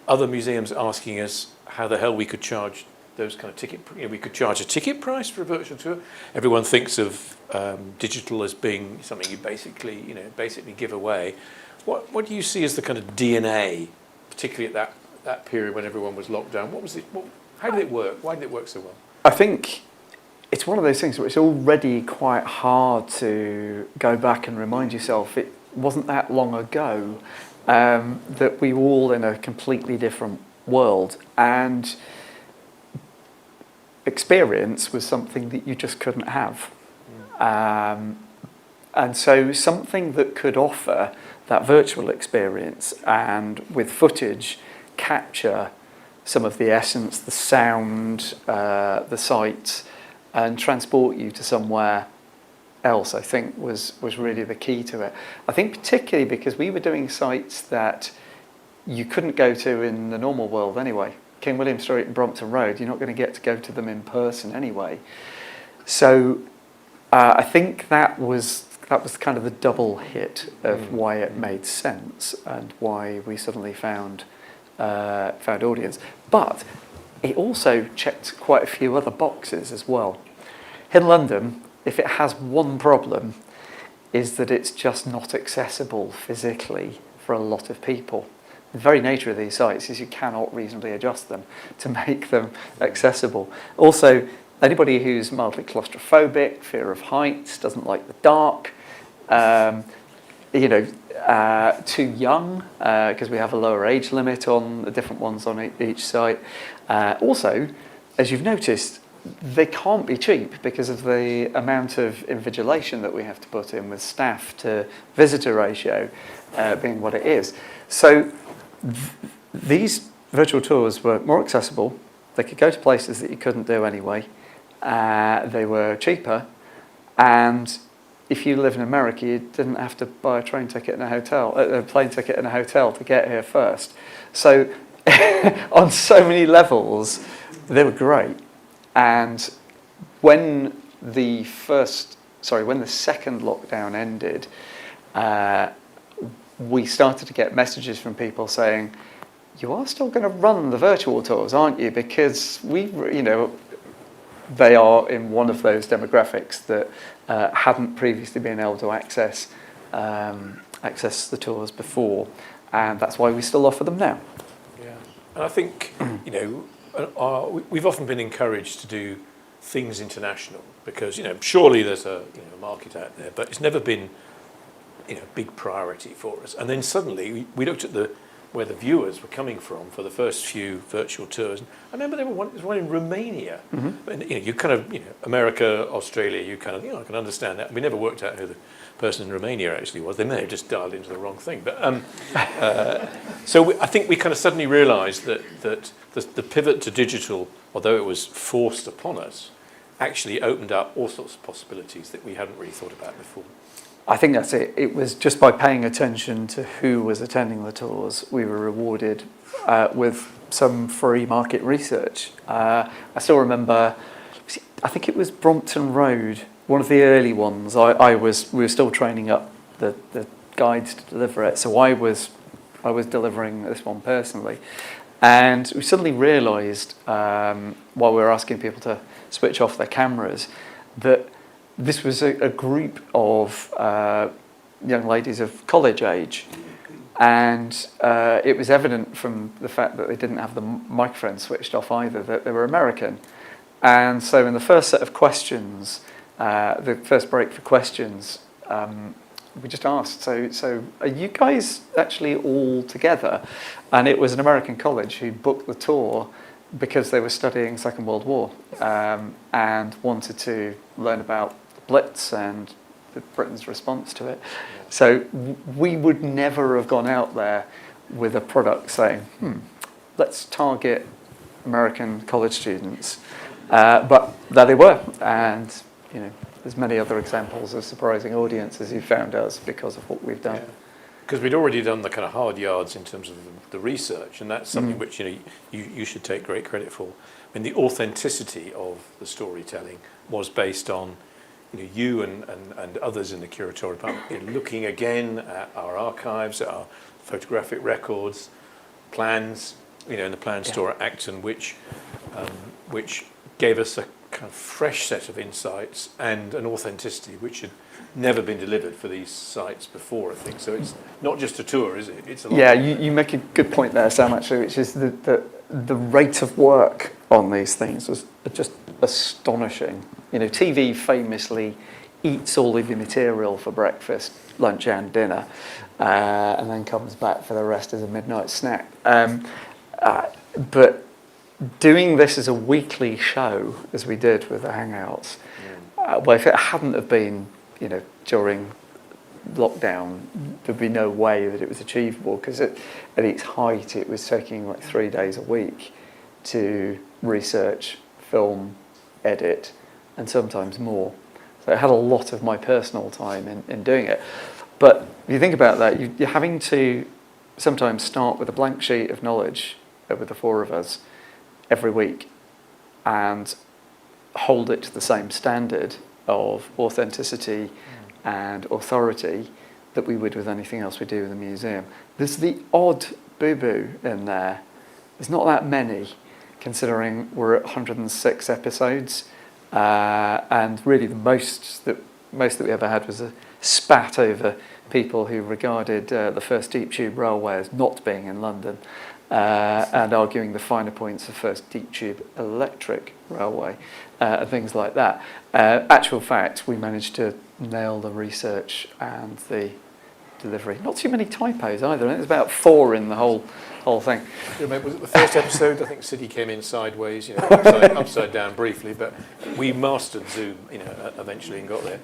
other museums asking us how the hell we could charge those kind of ticket. We could charge a ticket price for a virtual tour. Everyone thinks of digital as being something you basically give away. What do you see as the kind of DNA, particularly at that period when everyone was locked down? What was it? How did it work? Why did it work so well? I think it's one of those things where it's already quite hard to go back and remind yourself it wasn't that long ago that we were all in a completely different world, and experience was something that you just couldn't have. And so something that could offer that virtual experience and with footage capture some of the essence, the sound, the sight, and transport you to somewhere else, I think was really the key to it. I think particularly because we were doing sites that you couldn't go to in the normal world anyway. King William Street and Brompton Road, you're not going to get to go to them in person anyway. So I think that was kind of the double hit of why it made sense and why we suddenly found audience. But it also checked quite a few other boxes as well. Hidden London, if it has one problem, is that it's just not accessible physically for a lot of people. The very nature of these sites is you cannot reasonably adjust them to make them accessible. Also, anybody who's mildly claustrophobic, fear of heights, doesn't like the dark, too young, because we have a lower age limit on the different ones on each site. Also, as you've noticed, they can't be cheap because of the amount of invigilation that we have to put in with staff to visitor ratio being what it is. So these virtual tours were more accessible. They could go to places that you couldn't do anyway. They were cheaper, and if you live in America, you didn't have to buy a plane ticket in a hotel to get here first. So on so many levels, they were great. And when the second lockdown ended, we started to get messages from people saying, "You are still going to run the virtual tours, aren't you? Because they are in one of those demographics that hadn't previously been able to access the tours before, and that's why we still offer them now." Yeah, and I think we've often been encouraged to do things international because surely there's a market out there, but it's never been a big priority for us. And then suddenly we looked at where the viewers were coming from for the first few virtual tours. I remember there was one in Romania. Mm-hmm. And, you kind of, America, Australia, you kind of, I can understand that. We never worked out who the person in Romania actually was. They may have just dialed into the wrong thing. But I think we kind of suddenly realised that the pivot to digital, although it was forced upon us, actually opened up all sorts of possibilities that we hadn't really thought about before. I think that's it. It was just by paying attention to who was attending the tours, we were rewarded with some free market research. I still remember, I think it was Brompton Road, one of the early ones. We were still training up the guides to deliver it, so I was delivering this one personally, and we suddenly realised while we were asking people to switch off their cameras that this was a group of young ladies of college age, and it was evident from the fact that they didn't have the microphone switched off either that they were American. And so in the first set of questions, the first break for questions, we just asked, so are you guys actually all together? And it was an American college who booked the tour because they were studying Second World War and wanted to learn about Blitz and Britain's response to it. So we would never have gone out there with a product saying, let's target American college students. But there they were. And, there's many other examples of surprising audiences who found us because of what we've done. Because we'd already done the kind of hard yards in terms of the research, and that's something which you should take great credit for. I mean, the authenticity of the storytelling was based on you and others in the curatorial department looking again at our archives, at our photographic records, plans, in the plan store at Acton, which gave us a kind of fresh set of insights and an authenticity which had never been delivered for these sites before, I think. So it's not just a tour, is it? It's a lot. Yeah, you make a good point there, Sam, actually, which is the rate of work on these things was just astonishing. TV famously eats all of the material for breakfast, lunch and dinner, and then comes back for the rest as a midnight snack. But doing this as a weekly show, as we did with the Hangouts, well, if it hadn't have been, during lockdown, there'd be no way that it was achievable, because at its height, it was taking like 3 days a week to research, film, edit, and sometimes more. So it had a lot of my personal time in doing it. But if you think about that, you're having to sometimes start with a blank sheet of knowledge with the four of us every week and hold it to the same standard of authenticity and authority that we would with anything else we do in the museum. There's the odd boo-boo in there. There's not that many, considering we're at 106 episodes, and really the most that we ever had was a spat over people who regarded the first deep tube railway as not being in London, and arguing the finer points of first deep tube electric railway, and things like that. Actual fact, we managed to nail the research and the delivery. Not too many typos either. I think there's about 4 in the whole thing. Was it the first episode? I think City came in sideways, upside down briefly, but we mastered Zoom, eventually and got there.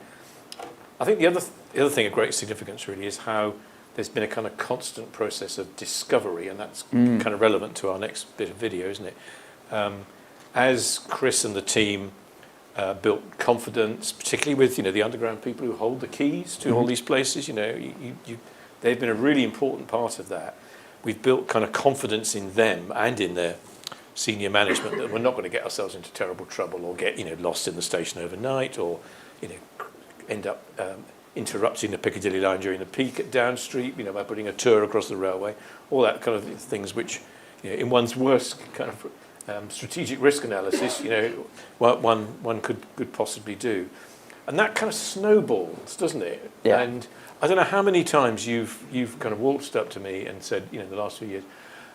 I think the other thing of great significance really is how there's been a kind of constant process of discovery, and that's kind of relevant to our next bit of video, isn't it? As Chris and the team built confidence, particularly with the underground people who hold the keys to all these places. They've been a really important part of that. We've built kind of confidence in them and in their senior management that we're not going to get ourselves into terrible trouble or get lost in the station overnight or end up interrupting the Piccadilly line during the peak at Down Street, by putting a tour across the railway, all that kind of things which, in one's worst kind of strategic risk analysis, one could possibly do. And that kind of snowballs, doesn't it? Yeah. And I don't know how many times you've kind of waltzed up to me and said, in the last few years,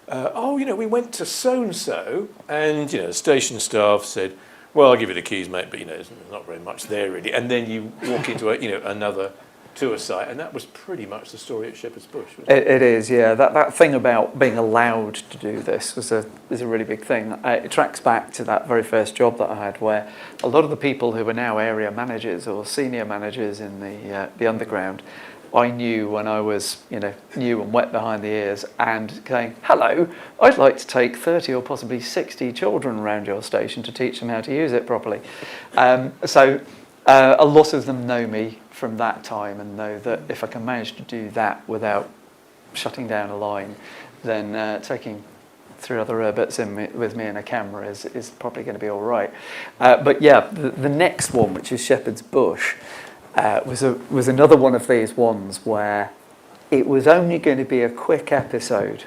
we went to so-and-so, and, the station staff said, well, I'll give you the keys, mate, but, there's not very much there, really. And then you walk into another tour site, and that was pretty much the story at Shepherd's Bush, wasn't it? It is, yeah. That thing about being allowed to do this is a really big thing. It tracks back to that very first job that I had, where a lot of the people who are now area managers or senior managers in the underground, I knew when I was, new and wet behind the ears and going, hello, I'd like to take 30 or possibly 60 children around your station to teach them how to use it properly. So a lot of them know me from that time and know that if I can manage to do that without shutting down a line, then taking 3 other Urbits with me and a camera is probably going to be all right. But yeah, the next one, which is Shepherd's Bush, was another one of these ones where it was only going to be a quick episode.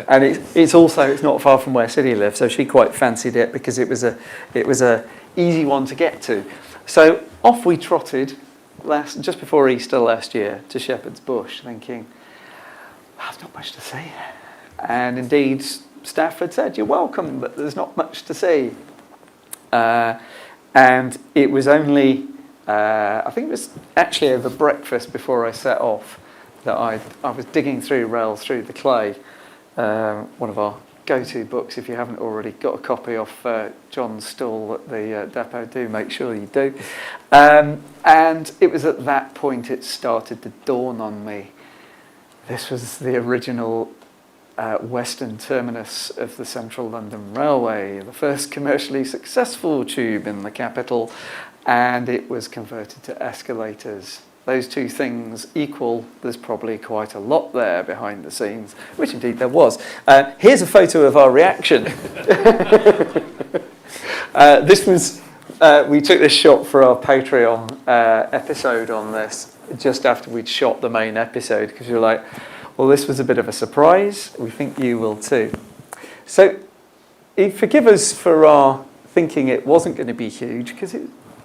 And it's not far from where City lives, so she quite fancied it because it was a easy one to get to. So off we trotted just before Easter last year to Shepherd's Bush, thinking, there's not much to see. And indeed, staff had said, you're welcome, but there's not much to see. And it was only, I think it was actually over breakfast before I set off, that I was digging through rails through the clay, one of our go-to books. If you haven't already got a copy off John's stall at the depot, do make sure you do. And it was at that point it started to dawn on me. This was the original western terminus of the Central London Railway, the first commercially successful tube in the capital, and it was converted to escalators. Those two things equal, there's probably quite a lot there behind the scenes, which indeed there was. Here's a photo of our reaction. This was, we took this shot for our Patreon episode on this, just after we'd shot the main episode, because you're like, well, this was a bit of a surprise. We think you will too. So forgive us for our thinking it wasn't going to be huge, because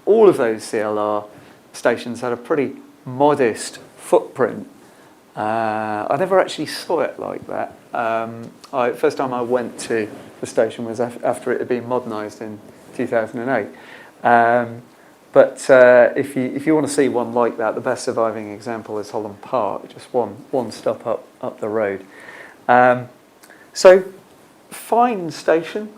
all of those CLR stations had a pretty modest footprint. I never actually saw it like that. First time I went to the station was after it had been modernised in 2008. But if you want to see one like that, the best surviving example is Holland Park, just one stop up the road. So fine station,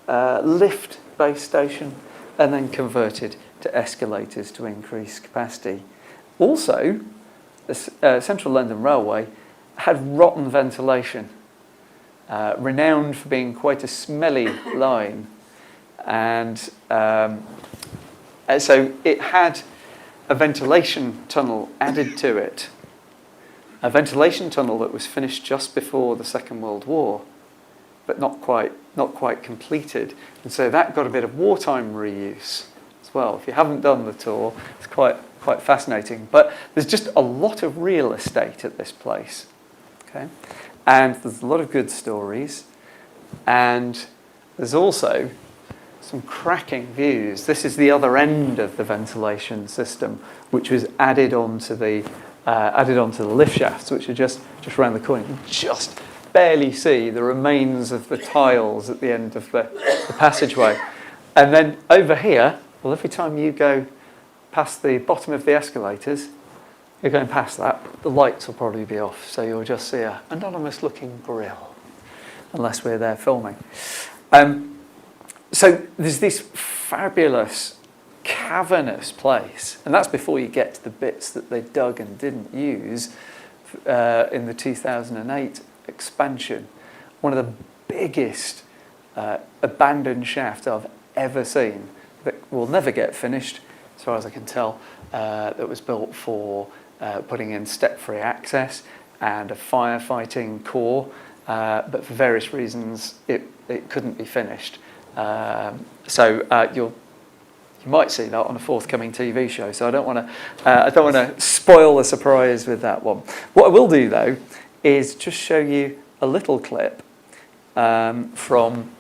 lift-based station, and then converted to escalators to increase capacity. Also, the Central London Railway had rotten ventilation, renowned for being quite a smelly line, and so it had a ventilation tunnel added to it, a ventilation tunnel that was finished just before the Second World War, but not quite completed, and so that got a bit of wartime reuse as well. If you haven't done the tour, it's quite fascinating. But there's just a lot of real estate at this place, okay? And there's a lot of good stories, and there's also some cracking views. This is the other end of the ventilation system, which was added onto the lift shafts, which are just around the corner. You just barely see the remains of the tiles at the end of the passageway. And then over here, well, every time you go past the bottom of the escalators, you're going past that, the lights will probably be off, so you'll just see an anonymous-looking grill, unless we're there filming. So there's this fabulous, cavernous place, and that's before you get to the bits that they dug and didn't use in the 2008 expansion. One of the biggest abandoned shafts I've ever seen, that will never get finished, as far as I can tell, that was built for putting in step-free access and a firefighting core, but for various reasons it couldn't be finished. You might see that on a forthcoming TV show. So I don't want to spoil the surprise with that one. What I will do though is just show you a little clip from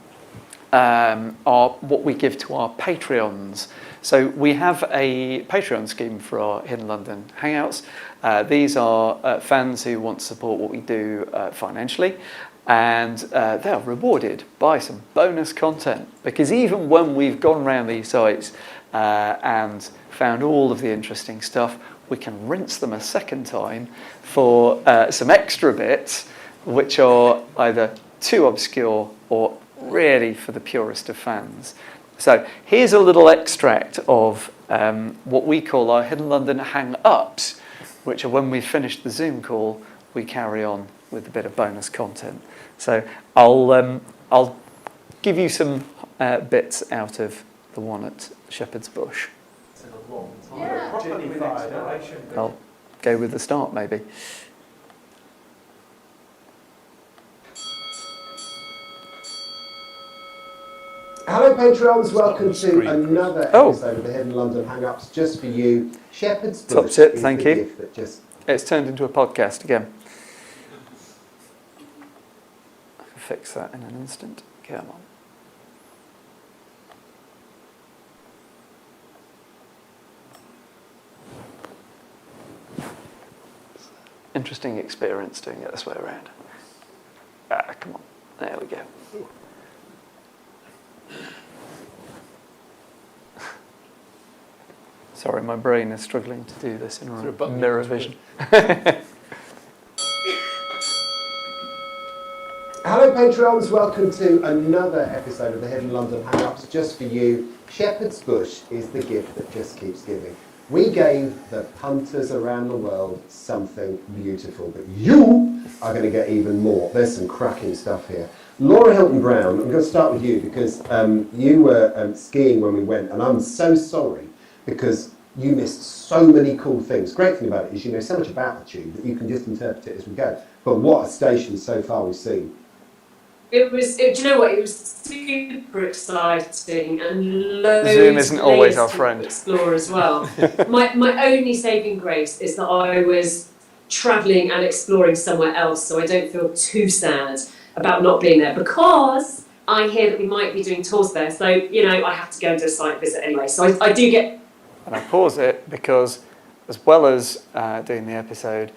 what we give to our Patreons. So we have a Patreon scheme for our Hidden London Hangouts. These are fans who want to support what we do financially, and they are rewarded by some bonus content, because even when we've gone around these sites and found all of the interesting stuff, we can rinse them a second time for some extra bits which are either too obscure or really for the purest of fans. So here's a little extract of what we call our Hidden London hang-ups, which are when we finish the Zoom call, we carry on with a bit of bonus content. So I'll give you some bits out of the one at Shepherd's Bush. I'll go with the start maybe. Hello Patreons, welcome to another episode of the Hidden London Hang-Ups just for you. Shepherd's Bush. Tops it, thank you. It's turned into a podcast again. I can fix that in an instant. Come on. Interesting experience doing it this way around. Come on. There we go. Sorry, my brain is struggling to do this in mirror vision. Hello Patreons, welcome to another episode of the Hidden London Hang-Ups just for you. Shepherd's Bush is the gift that just keeps giving. We gave the punters around the world something beautiful, but you are going to get even more. There's some cracking stuff here. Laura Hilton-Brown, I'm going to start with you because you were skiing when we went, and I'm so sorry because you missed so many cool things. Great thing about it is you know so much about the tube that you can just interpret it as we go. But what a station so far we've seen. Do you know what? It was super exciting and loads Zoom isn't of always layers our to friend. explore as well. my only saving grace is that I was travelling and exploring somewhere else, so I don't feel too sad about not being there, because I hear that we might be doing tours there. So, you know, I have to go and do a site visit anyway. So I do get... And I pause it because, as well as doing the episode,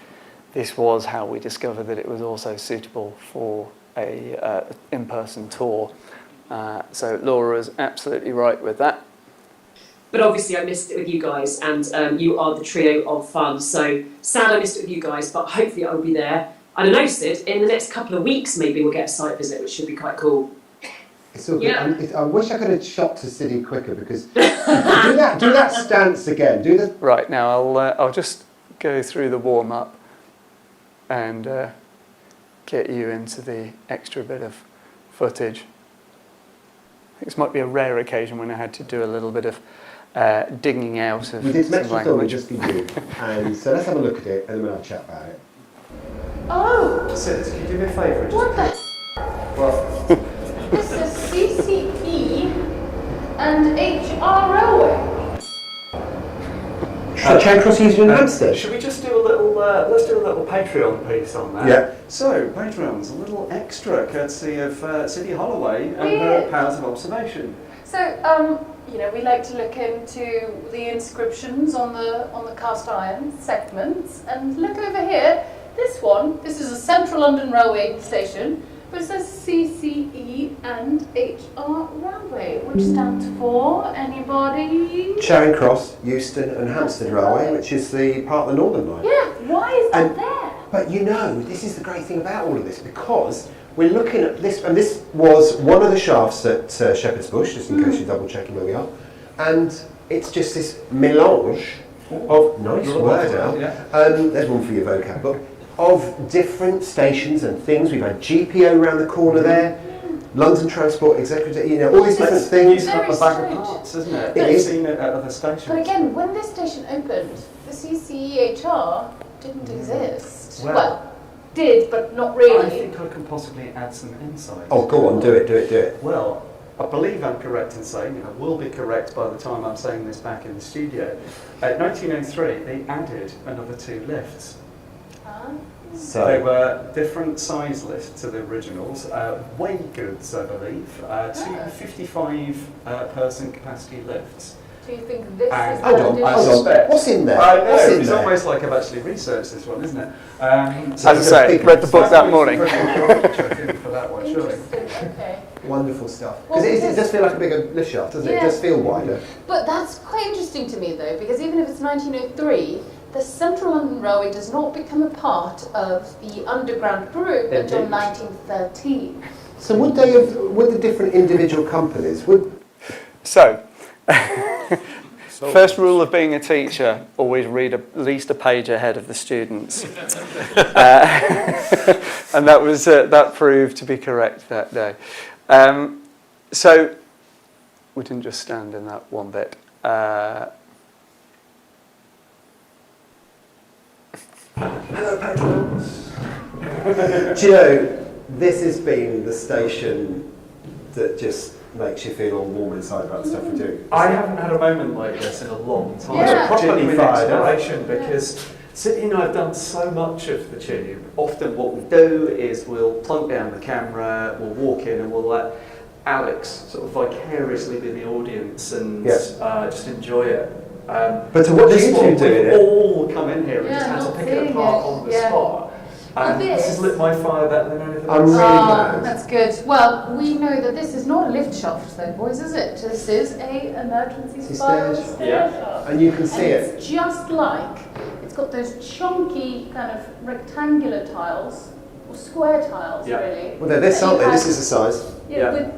this was how we discovered that it was also suitable for a in-person tour. So Laura's absolutely right with that. But obviously I missed it with you guys, and you are the trio of fun. So sad I missed it with you guys, but hopefully I'll be there. I don't know, Sid, in the next couple of weeks maybe we'll get a site visit, which should be quite cool. It's all good. Yeah. I wish I could have shot to City quicker because do that stance again. Do the Right, now I'll just go through the warm-up and get you into the extra bit of footage. This might be a rare occasion when I had to do a little bit of digging out of we did some extra filming language. just for you, and so let's have a look at it and then we'll have a chat about it. Oh, Sid, can you do me a favour? what the Well, This is CCE and HR Railway. Charing Cross Euston and Hampstead. Should we just do a little, let's do a little Patreon piece on that. Yeah. So, Patreons, a little extra courtesy of City Holloway and her Weird. powers of observation. So, you know, we like to look into the inscriptions on the cast iron segments, and look over here. This is a Central London Railway station, but it says CCE and HR Railway, which stands for anybody? Charing Cross, Euston and Hampstead Railway, which is the part of the Northern Line. Yeah, why is that And- there? But you know, this is the great thing about all of this, because we're looking at this, and this was one of the shafts at Shepherd's Bush, just in case you're double checking where we are, and it's just this melange of, nice word Al, there's one for your vocab book, of different stations and things. We've had GPO around the corner there, London Transport Executive, you know, all these different things. It's Very a bag of strange. parts, isn't it? It You've is. seen it at other stations. But again, when this station opened, the CCEHR didn't exist. Well- Well, did, but not I really. think I can possibly add some insight. Oh, go on, do it. Well, I believe I'm correct in saying, and I will be correct by the time I'm saying this back in the studio. At 1903, they added another 2 lifts. Ah. They So, were different size lifts to the originals, way goods, I believe, 55 person capacity lifts. Do you think this And- is hold what on, it I hold is? on. suspect. What's in there? I know, What's in it's there? almost like I've actually researched this one, isn't it? As I it's a say, big read the book that That's morning. pretty much, I think, for that one, surely. Interesting, okay. Wonderful stuff. Well, Because it because- does feel like a bigger lift shaft, doesn't it? It Yeah. does feel wider. But that's quite interesting to me though, because even if it's 1903, the Central London Railway does not become a part of the underground group until Indeed. 1913. So would the different individual companies, So, first rule of being a teacher, always read at least a page ahead of the students. And that proved to be correct that day. So, we didn't just stand in that one bit. Hello, patrons. do you know, this has been the station that just makes you feel all warm inside about the stuff we do. I haven't had a moment like this in a long time. Yeah. Properly Genuine fired up. exploration, because Sydney and I have done so much of the tube. Often what we do is we'll plunk down the camera, we'll walk in and we'll let Alex sort of vicariously be the audience and Yes. just enjoy it. But to watch this you one, two doing we've it, all come in here and Yeah, just had to not pick it seeing apart it. on the Yeah. spot. And Well, this has lit my fire better than anything I'm else. really glad. That's good. Well, we know that this is not a lift shaft though, boys, is it? This is a emergency See spiral stairs? stair Yeah. shaft. and you can see And it. it's just like, it's got those chunky kind of rectangular tiles, or square tiles Yeah. really. Well, they're this, that aren't you they? This had- is the size. Yeah.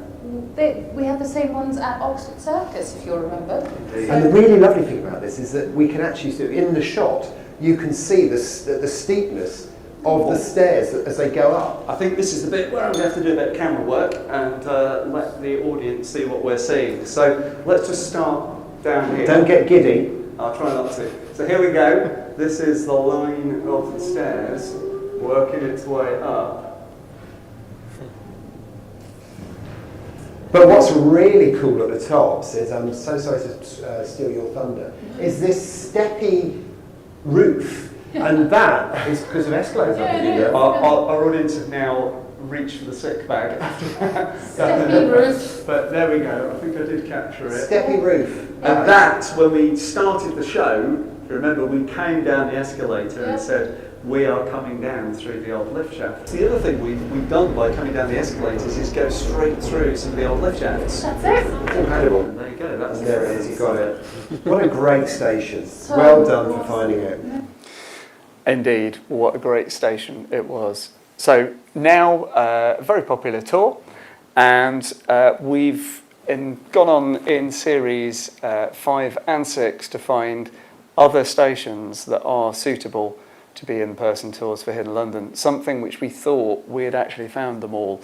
we had the same ones at Oxford Circus, if you'll remember. And the really lovely thing about this is that we can actually see, in the shot, you can see the steepness of the stairs as they go up. I think this is the bit where I'm going to have to do a bit of camera work and let the audience see what we're seeing. So let's just start down here. Don't get giddy. I'll try not to. So here we go. This is the line of the stairs working its way up. But what's really cool at the tops is, I'm so sorry to steal your thunder, is this steppy roof. And that is because of escalators, I think, you know. Our audience have now reached for the sick bag after that. Steppy roof. But there we go. I think I did capture it. Steppy roof. And that's when we started the show. If you remember, we came down the escalator Yeah. and said, we are coming down through the old lift shaft. The other thing we've done by coming down the escalators is go straight through some of the old lift shafts. That's it. Incredible. And there you go. That's There it is, you got it. What a great station. So Well done for awesome. finding it. Indeed, what a great station it was. So now a very popular tour, and we've gone on in series 5 and 6 to find other stations that are suitable to be in-person tours for Hidden London, something which we thought we had actually found them all,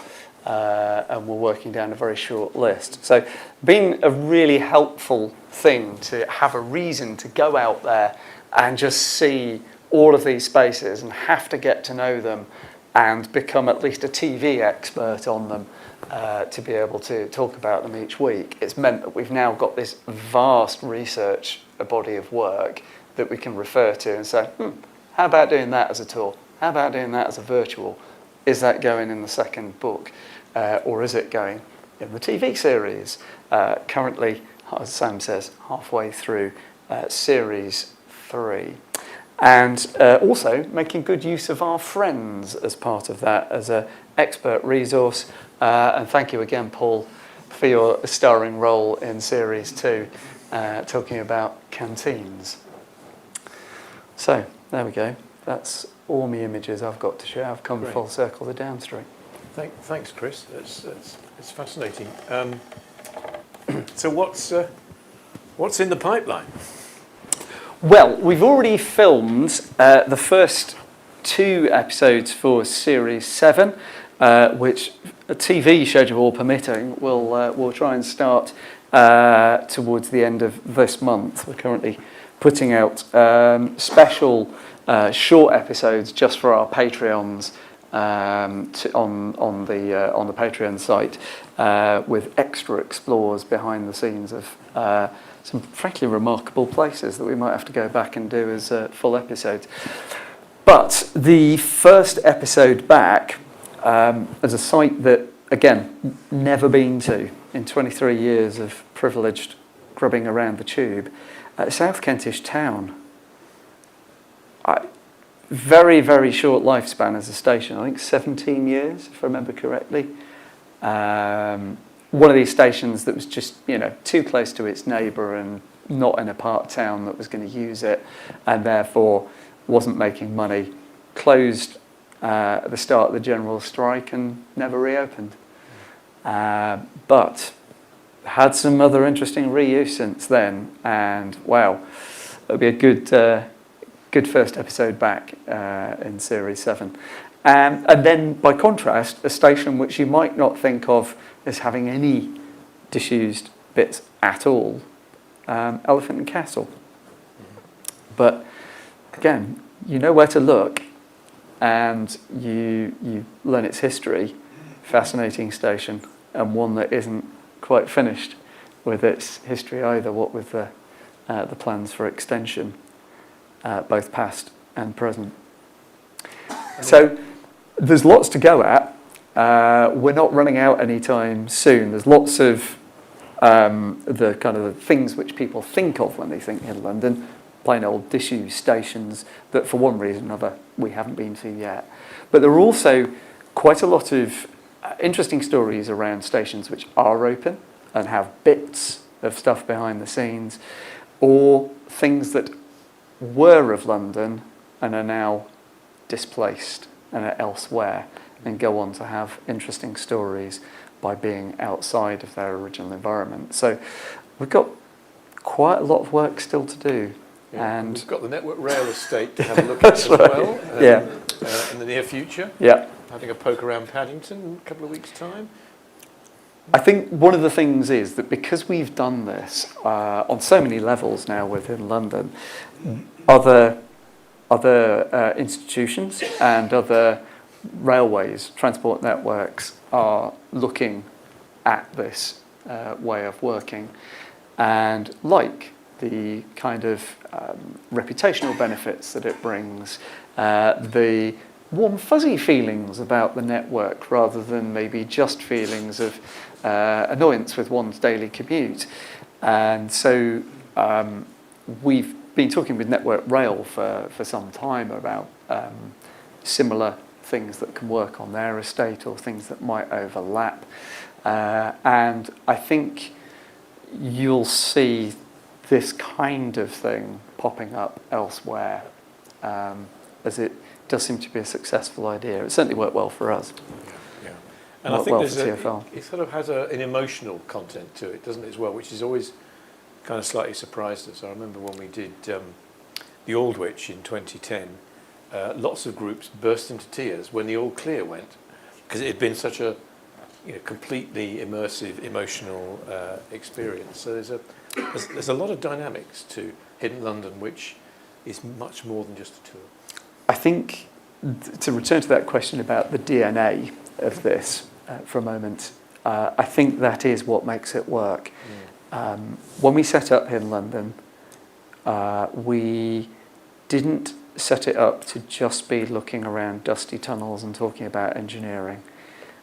and we're working down a very short list. So been a really helpful thing to have a reason to go out there and just see all of these spaces and have to get to know them and become at least a TV expert on them to be able to talk about them each week. It's meant that we've now got this vast research body of work that we can refer to and say, how about doing that as a tour? How about doing that as a virtual? Is that going in the second book? Or is it going in the TV series? Currently, as Sam says, halfway through series 3. And also making good use of our friends as part of that as an expert resource. And thank you again, Paul, for your starring role in series 2, talking about canteens. So there we go. That's all my images I've got to share. I've come Great. full circle the down street. Thanks, Chris. It's fascinating. So what's in the pipeline? Well, we've already filmed the first 2 episodes for Series 7. which a TV schedule permitting will try and start towards the end of this month. We're currently putting out special short episodes just for our Patreons on the Patreon site with extra explores behind the scenes of some frankly remarkable places that we might have to go back and do as full episodes. But the first episode back, as a site that, again, never been to in 23 years of privileged grubbing around the tube, South Kentish town. Very, very short lifespan as a station. I think 17 years, if I remember correctly. One of these stations that was just, too close to its neighbour and not in a part of town that was going to use it, and therefore wasn't making money. Closed at the start of the general strike and never reopened. But had some other interesting reuse since then, and wow, it'll be a good first episode back in Series 7. And then, by contrast, a station which you might not think of as having any disused bits at all, Elephant and Castle. But again, you know where to look, and you learn its history. Fascinating station, and one that isn't quite finished with its history either, what with the plans for extension, both past and present. So there's lots to go at. We're not running out anytime soon. There's lots of the kind of the things which people think of when they think in London, plain old disused stations that for one reason or another we haven't been to yet. But there are also quite a lot of interesting stories around stations which are open and have bits of stuff behind the scenes, or things that were of London and are now displaced and are elsewhere and go on to have interesting stories by being outside of their original environment. So we've got quite a lot of work still to do. Yeah, and we've got the Network Rail estate to have a look at as well in the near future. Yeah. Having a poke around Paddington in a couple of weeks' time. I think one of the things is that because we've done this on so many levels now within London, other institutions and other railways, transport networks are looking at this way of working, and like the kind of reputational benefits that it brings, the warm fuzzy feelings about the network rather than maybe just feelings of annoyance with one's daily commute. And so we've been talking with Network Rail for some time about similar things that can work on their estate or things that might overlap. And I think you'll see this kind of thing popping up elsewhere, as it does seem to be a successful idea. It certainly worked well for us. Yeah. And I think well there's it sort of has an emotional content to it, doesn't it, as well, which is always kind of slightly surprised us. I remember when we did the Aldwych in 2010, lots of groups burst into tears when the All Clear went, because it had been such a completely immersive, emotional experience. So there's a lot of dynamics to Hidden London, which is much more than just a tour. I think, to return to that question about the DNA of this for a moment, I think that is what makes it work. When we set up in London, we didn't set it up to just be looking around dusty tunnels and talking about engineering.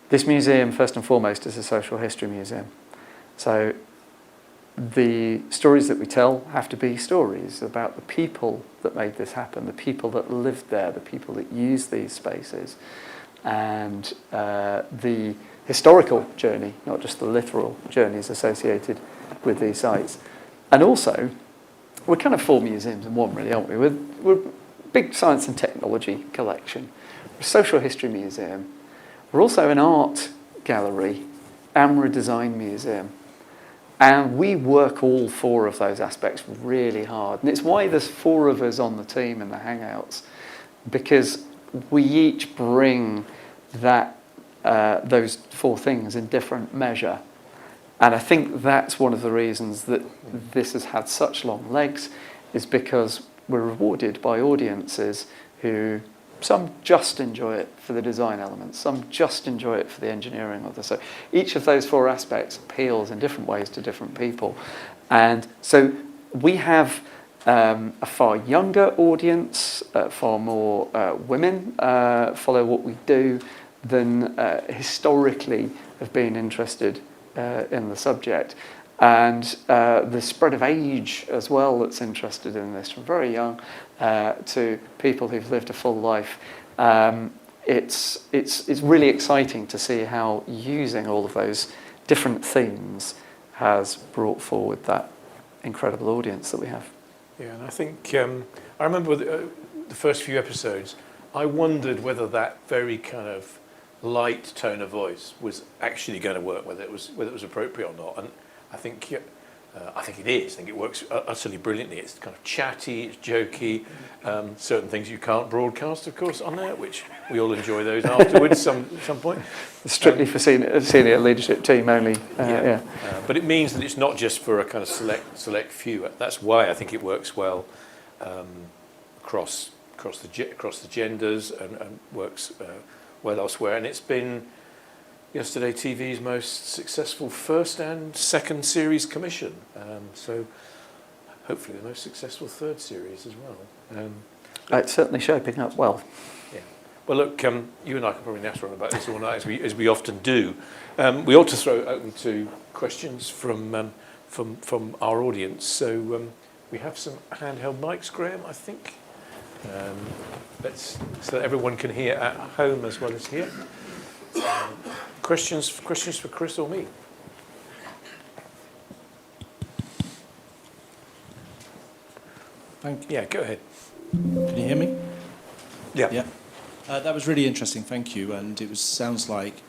This museum, first and foremost, is a social history museum. So the stories that we tell have to be stories about the people that made this happen, the people that lived there, the people that used these spaces, and the historical journey, not just the literal journeys associated with these sites. And also, we're kind of four museums in one, really, aren't we? We're a big science and technology collection. We're a social history museum. We're also an art gallery, and we're a design museum. And we work all four of those aspects really hard. And it's why there's four of us on the team in the Hangouts, because we each bring that those four things in different measure. And I think that's one of the reasons that this has had such long legs, is because we're rewarded by audiences who, some just enjoy it for the design elements, some just enjoy it for the engineering of this. So each of those four aspects appeals in different ways to different people. And so we have a far younger audience, far more women follow what we do than historically have been interested in the subject. And the spread of age as well that's interested in this, from very young to people who've lived a full life. It's really exciting to see how using all of those different themes has brought forward that incredible audience that we have. Yeah, and I think I remember the first few episodes. I wondered whether that very kind of light tone of voice was actually going to work, whether it was appropriate or not. And I think it is. I think it works utterly brilliantly. It's kind of chatty, it's jokey. Certain things you can't broadcast, of course, on there, which we all enjoy those afterwards. some point. Strictly for senior leadership team only. Yeah. But it means that it's not just for a kind of select few. That's why I think it works well across the genders and works well elsewhere. And it's been yesterday TV's most successful first and second series commission. So hopefully the most successful third series as well. It's certainly shaping up well. Yeah. Well, look, you and I can probably natter on about this all night, as we often do. We ought to throw it open to questions from our audience. So we have some handheld mics, Graham, I think. So that everyone can hear at home as well as here. Questions for Chris or me? Thank you. Yeah, go ahead. Can you hear me? Yeah. Yeah. That was really interesting, thank you. And sounds like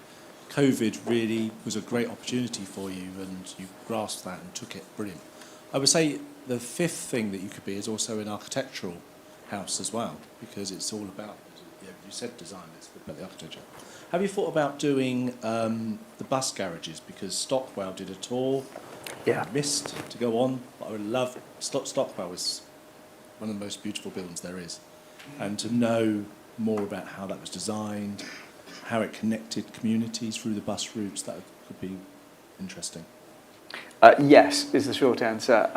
COVID really was a great opportunity for you, and you grasped that and took it. Brilliant. I would say the fifth thing that you could be is also an architectural house as well, because it's all about, you said design, it's about the architecture. Have you thought about doing the bus garages? Because Stockwell did a tour. Yeah. I missed to go on, but I would love. Stockwell is one of the most beautiful buildings there is, and to know more about how that was designed, how it connected communities through the bus routes, that could be interesting. Yes, is the short answer.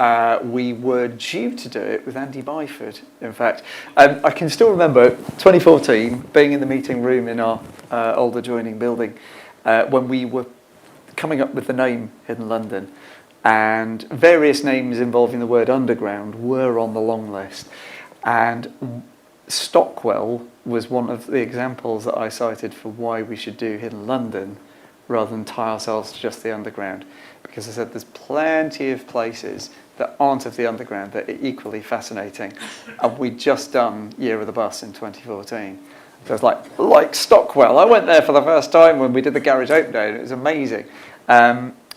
We were due to do it with Andy Byford, in fact. I can still remember 2014, being in the meeting room in our old adjoining building, when we were coming up with the name Hidden London, and various names involving the word underground were on the long list. And Stockwell was one of the examples that I cited for why we should do Hidden London rather than tie ourselves to just the underground. Because I said there's plenty of places that aren't of the underground that are equally fascinating. And we'd just done Year of the Bus in 2014. So it's like Stockwell. I went there for the first time when we did the garage open day, and it was amazing.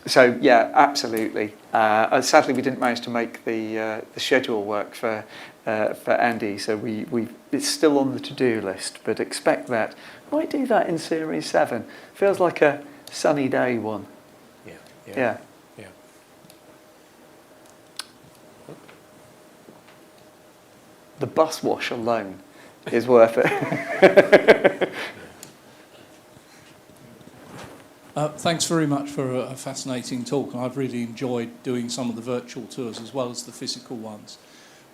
So yeah, absolutely. Sadly, we didn't manage to make the schedule work for Andy, so it's still on the to-do list. But expect that. Might do that in Series 7. Feels like a sunny day one. Yeah. The bus wash alone is worth it. Thanks very much for a fascinating talk. I've really enjoyed doing some of the virtual tours as well as the physical ones.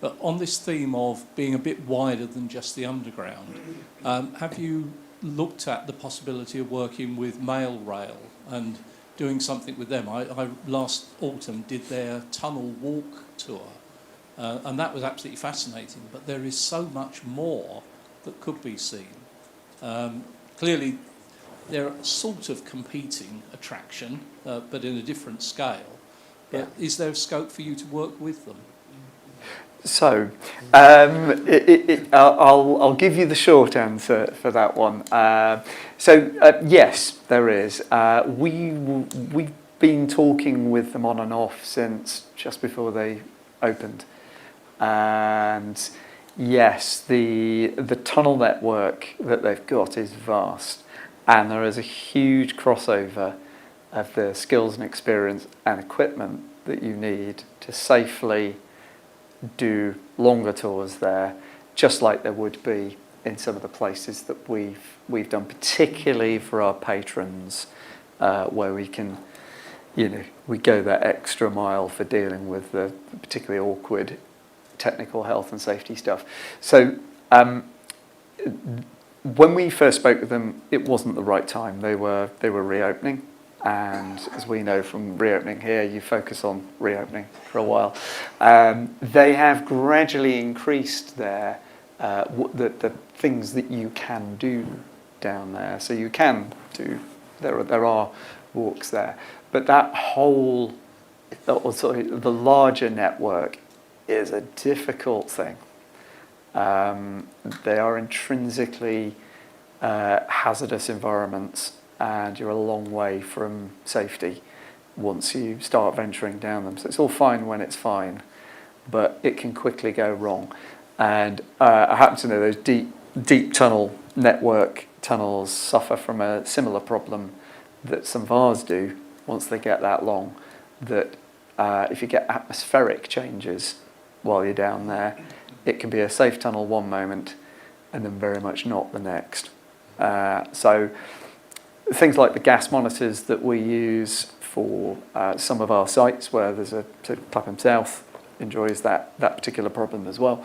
But on this theme of being a bit wider than just the underground, have you looked at the possibility of working with Mail Rail and doing something with them? I last autumn did their tunnel walk tour, and that was absolutely fascinating. But there is so much more that could be seen. Clearly, they're sort of competing attraction, but in a different scale. But is there scope for you to work with them? So, I'll give you the short answer for that one. Yes, there is. We've been talking with them on and off since just before they opened, and yes, the tunnel network that they've got is vast, And there is a huge crossover of the skills and experience and equipment that you need to safely do longer tours there, just like there would be in some of the places that we've done, particularly for our patrons, where we can, we go that extra mile for dealing with the particularly awkward technical health and safety stuff. So when we first spoke with them, it wasn't the right time. They were reopening, and as we know from reopening here, you focus on reopening for a while. They have gradually increased their the things that you can do down there. So you can do, there are walks there, but that whole, the larger network is a difficult thing. They are intrinsically hazardous environments, and you're a long way from safety once you start venturing down them. So it's all fine when it's fine, but it can quickly go wrong. And I happen to know those deep tunnel network tunnels suffer from a similar problem that some of ours do once they get that long, that if you get atmospheric changes while you're down there, it can be a safe tunnel one moment and then very much not the next. So things like the gas monitors that we use for some of our sites, where there's a Clapham South enjoys that particular problem as well.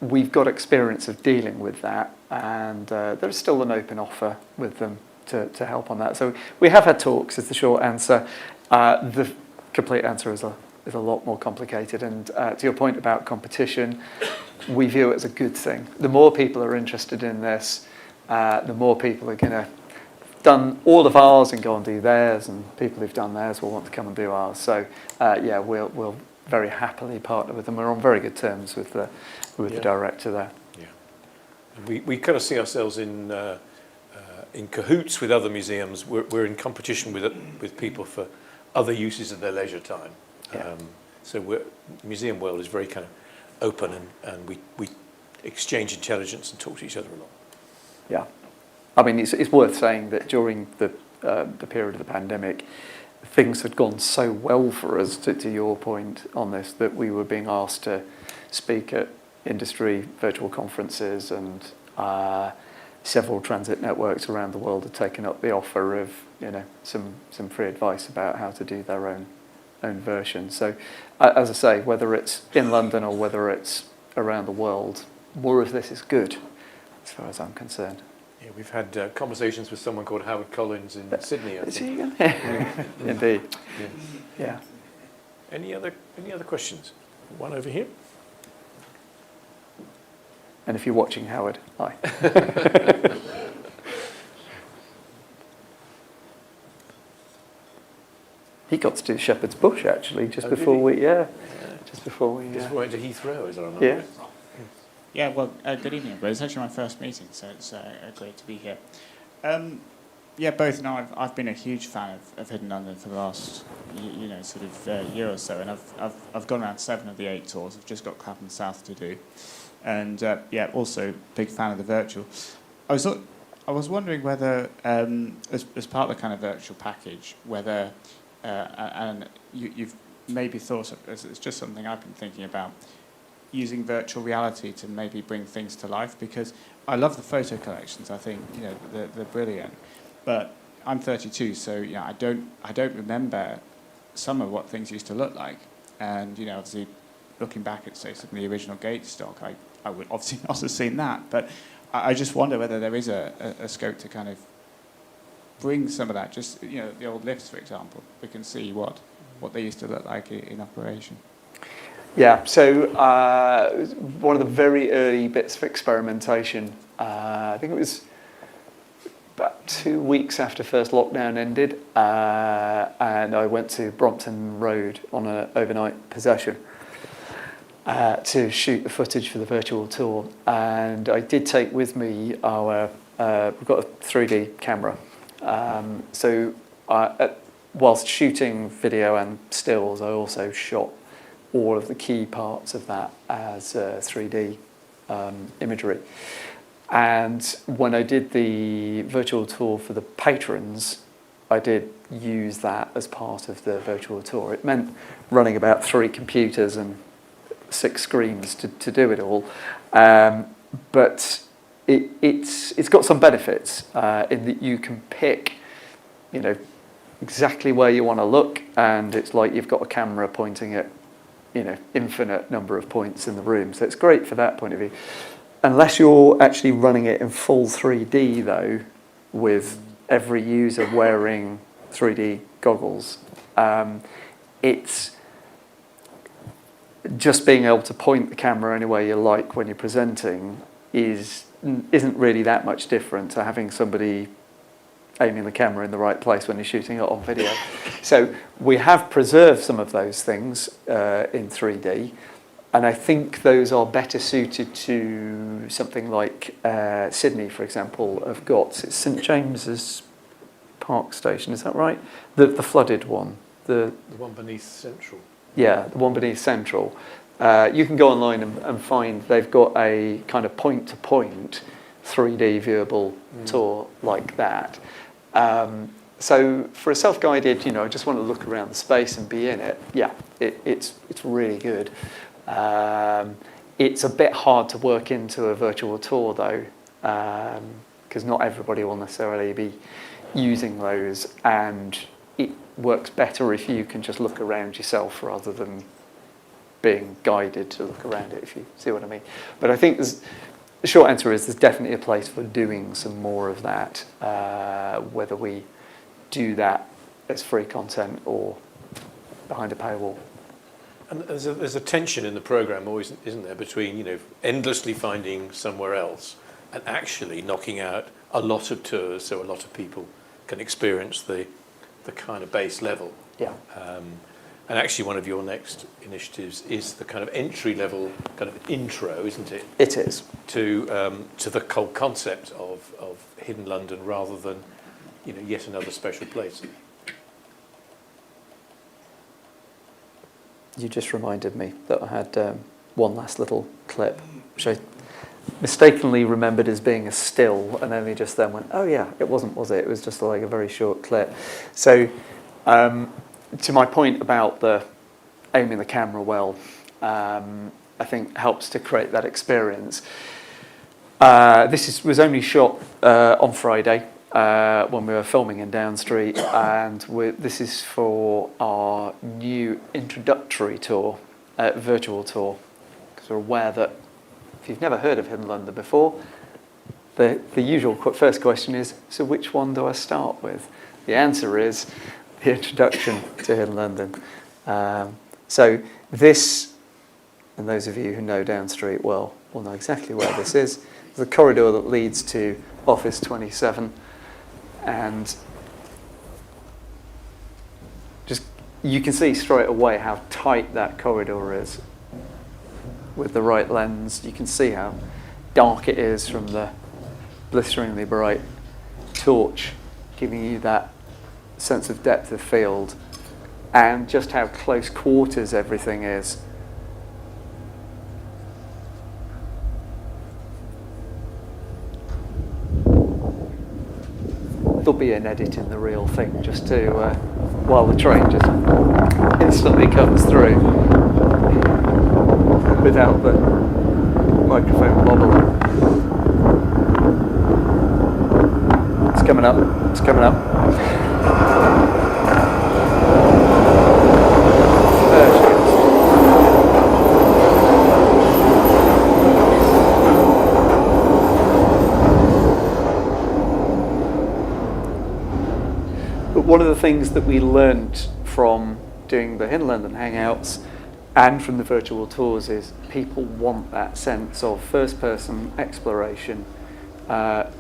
We've got experience of dealing with that, and there's still an open offer with them to help on that. So we have had talks, is the short answer. The complete answer is a lot more complicated, and to your point about competition, we view it as a good thing. The more people are interested in this, the more people are going to done all of ours and go and do theirs, and people who've done theirs will want to come and do ours. So yeah, we'll very happily partner with them. We're on very good terms with the director there. Yeah, and we kind of see ourselves in cahoots with other museums. We're in competition with people for other uses of their leisure time. Yeah. So museum world is very kind of open, and we exchange intelligence and talk to each other a lot. Yeah, I mean it's worth saying that during the period of the pandemic, things had gone so well for us, to your point on this, that we were being asked to speak at industry virtual conferences, and several transit networks around the world have taken up the offer of some free advice about how to do their own version. So as I say, whether it's in London or whether it's around the world, more of this is good as far as I'm concerned. Yeah, we've had conversations with someone called Howard Collins in Sydney, I think. Indeed. Yeah. Any other questions? One over here. And if you're watching, Howard, hi. He got to do Shepherd's Bush actually just before we just before we went to Heathrow, as I remember. Yeah. Yeah, well, good evening, everybody. It's actually my first meeting, so it's great to be here. Yeah, both now I've been a huge fan of Hidden London for the last year or so, and I've gone around 7 of the 8 tours. I've just got Clapham South to do, and yeah, also big fan of the virtual. I was wondering whether as part of the kind of virtual package, whether and you've maybe thought of, it's just something I've been thinking about, using virtual reality to maybe bring things to life, because I love the photo collections. I think they're brilliant, but I'm 32, so I don't remember some of what things used to look like, and obviously looking back at say some of the original gate stock, I would obviously not have seen that, but I just wonder whether there is a scope to kind of bring some of that. Just the old lifts, for example, we can see what they used to look like in operation. Yeah, so one of the very early bits of experimentation, I think it was about 2 weeks after first lockdown ended, and I went to Brompton Road on an overnight possession to shoot the footage for the virtual tour. And I did take with me we've got a 3D camera. So whilst shooting video and stills, I also shot all of the key parts of that as 3D imagery. And when I did the virtual tour for the patrons, I did use that as part of the virtual tour. It meant running about 3 computers and 6 screens to do it all. But it's got some benefits in that you can pick, exactly where you want to look, and it's like you've got a camera pointing at, infinite number of points in the room. So it's great for that point of view. Unless you're actually running it in full 3D, though, with every user wearing 3D goggles, it's just being able to point the camera anywhere you like when you're presenting isn't really that much different to having somebody aiming the camera in the right place when you're shooting it on video. So we have preserved some of those things in 3D. And I think those are better suited to something like Sydney, for example, have got. It's St James's Park Station, is that right? The flooded one. The one beneath Central. Yeah, the one beneath Central. You can go online and find they've got a kind of point-to-point 3D viewable tour like that. So for a self-guided, I just want to look around the space and be in it. Yeah, it's really good. It's a bit hard to work into a virtual tour though, because not everybody will necessarily be using those, and it works better if you can just look around yourself rather than being guided to look around it, if you see what I mean. But I think the short answer is there's definitely a place for doing some more of that, whether we do that as free content or behind a paywall. And there's a tension in the programme, always, isn't there, between endlessly finding somewhere else and actually knocking out a lot of tours so a lot of people can experience the kind of base level. Yeah. And actually, one of your next initiatives is the kind of entry level kind of intro, isn't it? It is to the whole concept of Hidden London rather than yet another special place. You just reminded me that I had one last little clip, which I mistakenly remembered as being a still, and only just then went, oh yeah, it wasn't, was it? It was just like a very short clip. So, to my point about the aiming the camera well, I think helps to create that experience. This was only shot on Friday when we were filming in Down Street, and this is for our new introductory tour, virtual tour, because we're aware that if you've never heard of Hidden London before, the usual first question is, so which one do I start with? The answer is the introduction to Hidden London. So this, and those of you who know Down Street well will know exactly where this is. The corridor that leads to Office 27, and just you can see straight away how tight that corridor is. With the right lens, you can see how dark it is from the blisteringly bright torch, giving you that sense of depth of field, and just how close quarters everything is. There'll be an edit in the real thing just to, while the train just instantly comes through without the microphone wobbling. It's coming up, it's coming up. There she is. But one of the things that we learnt from doing the Hidden London Hangouts and from the virtual tours is people want that sense of first-person exploration,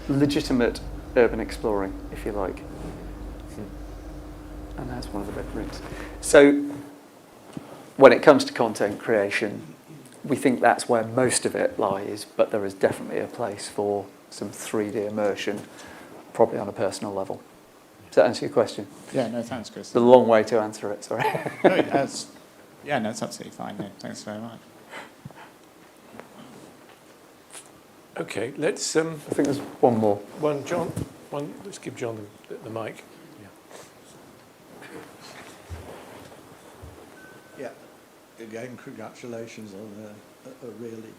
legitimate urban exploring, if you like. And that's one of the big things. So when it comes to content creation, we think that's where most of it lies, but there is definitely a place for some 3D immersion, probably on a personal level. Does that answer your question? Yeah, no, thanks, Chris. It's a long way to answer it, sorry. No, it's absolutely fine. No, thanks very much. Okay, let's I think there's one more. John. Let's give John the mic. Yeah. Again, congratulations on a really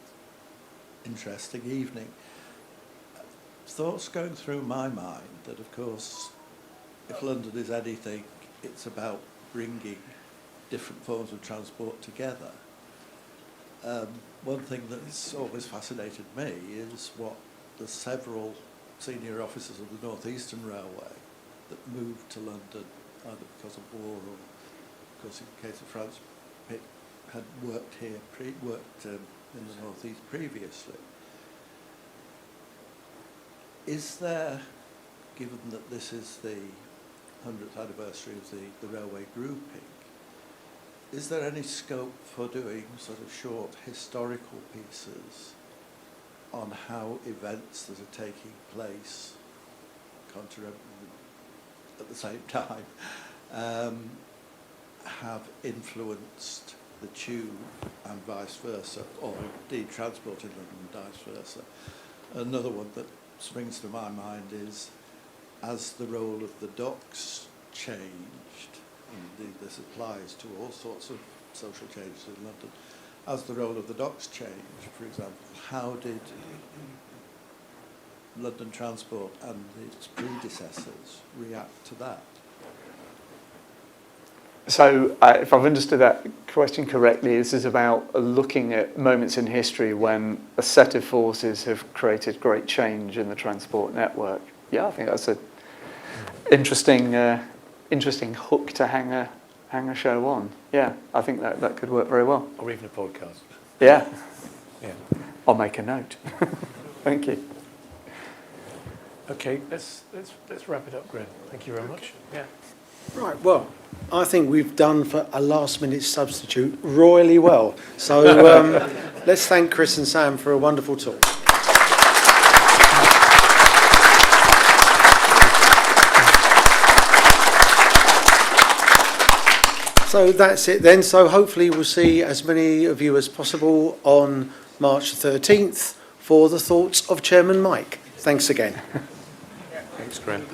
interesting evening. Thoughts going through my mind that, of course, if London is anything, it's about bringing different forms of transport together. One thing that's always fascinated me is what the several senior officers of the North Eastern Railway that moved to London either because of war or, of course, in the case of France, Pitt had worked here, in the North East previously. Is there, given that this is the 100th anniversary of the railway grouping, is there any scope for doing sort of short historical pieces on how events that are taking place at the same time have influenced the tube and vice versa, or indeed transport in London and vice versa? Another one that springs to my mind is, as the role of the docks changed, indeed this applies to all sorts of social changes in London, as the role of the docks changed, for example, how did London Transport and its predecessors react to that? So, if I've understood that question correctly, this is about looking at moments in history when a set of forces have created great change in the transport network. Yeah, I think that's an interesting hook to hang a show on. Yeah, I think that could work very well. Or even a podcast. Yeah. Yeah. I'll make a note. Thank you. Okay, let's wrap it up, Graham. Thank you very much. Yeah. Right, well, I think we've done for a last-minute substitute royally well. So let's thank Chris and Sam for a wonderful talk. So that's it then. So hopefully we'll see as many of you as possible on March 13th for the thoughts of Chairman Mike. Thanks again. Thanks, Graham.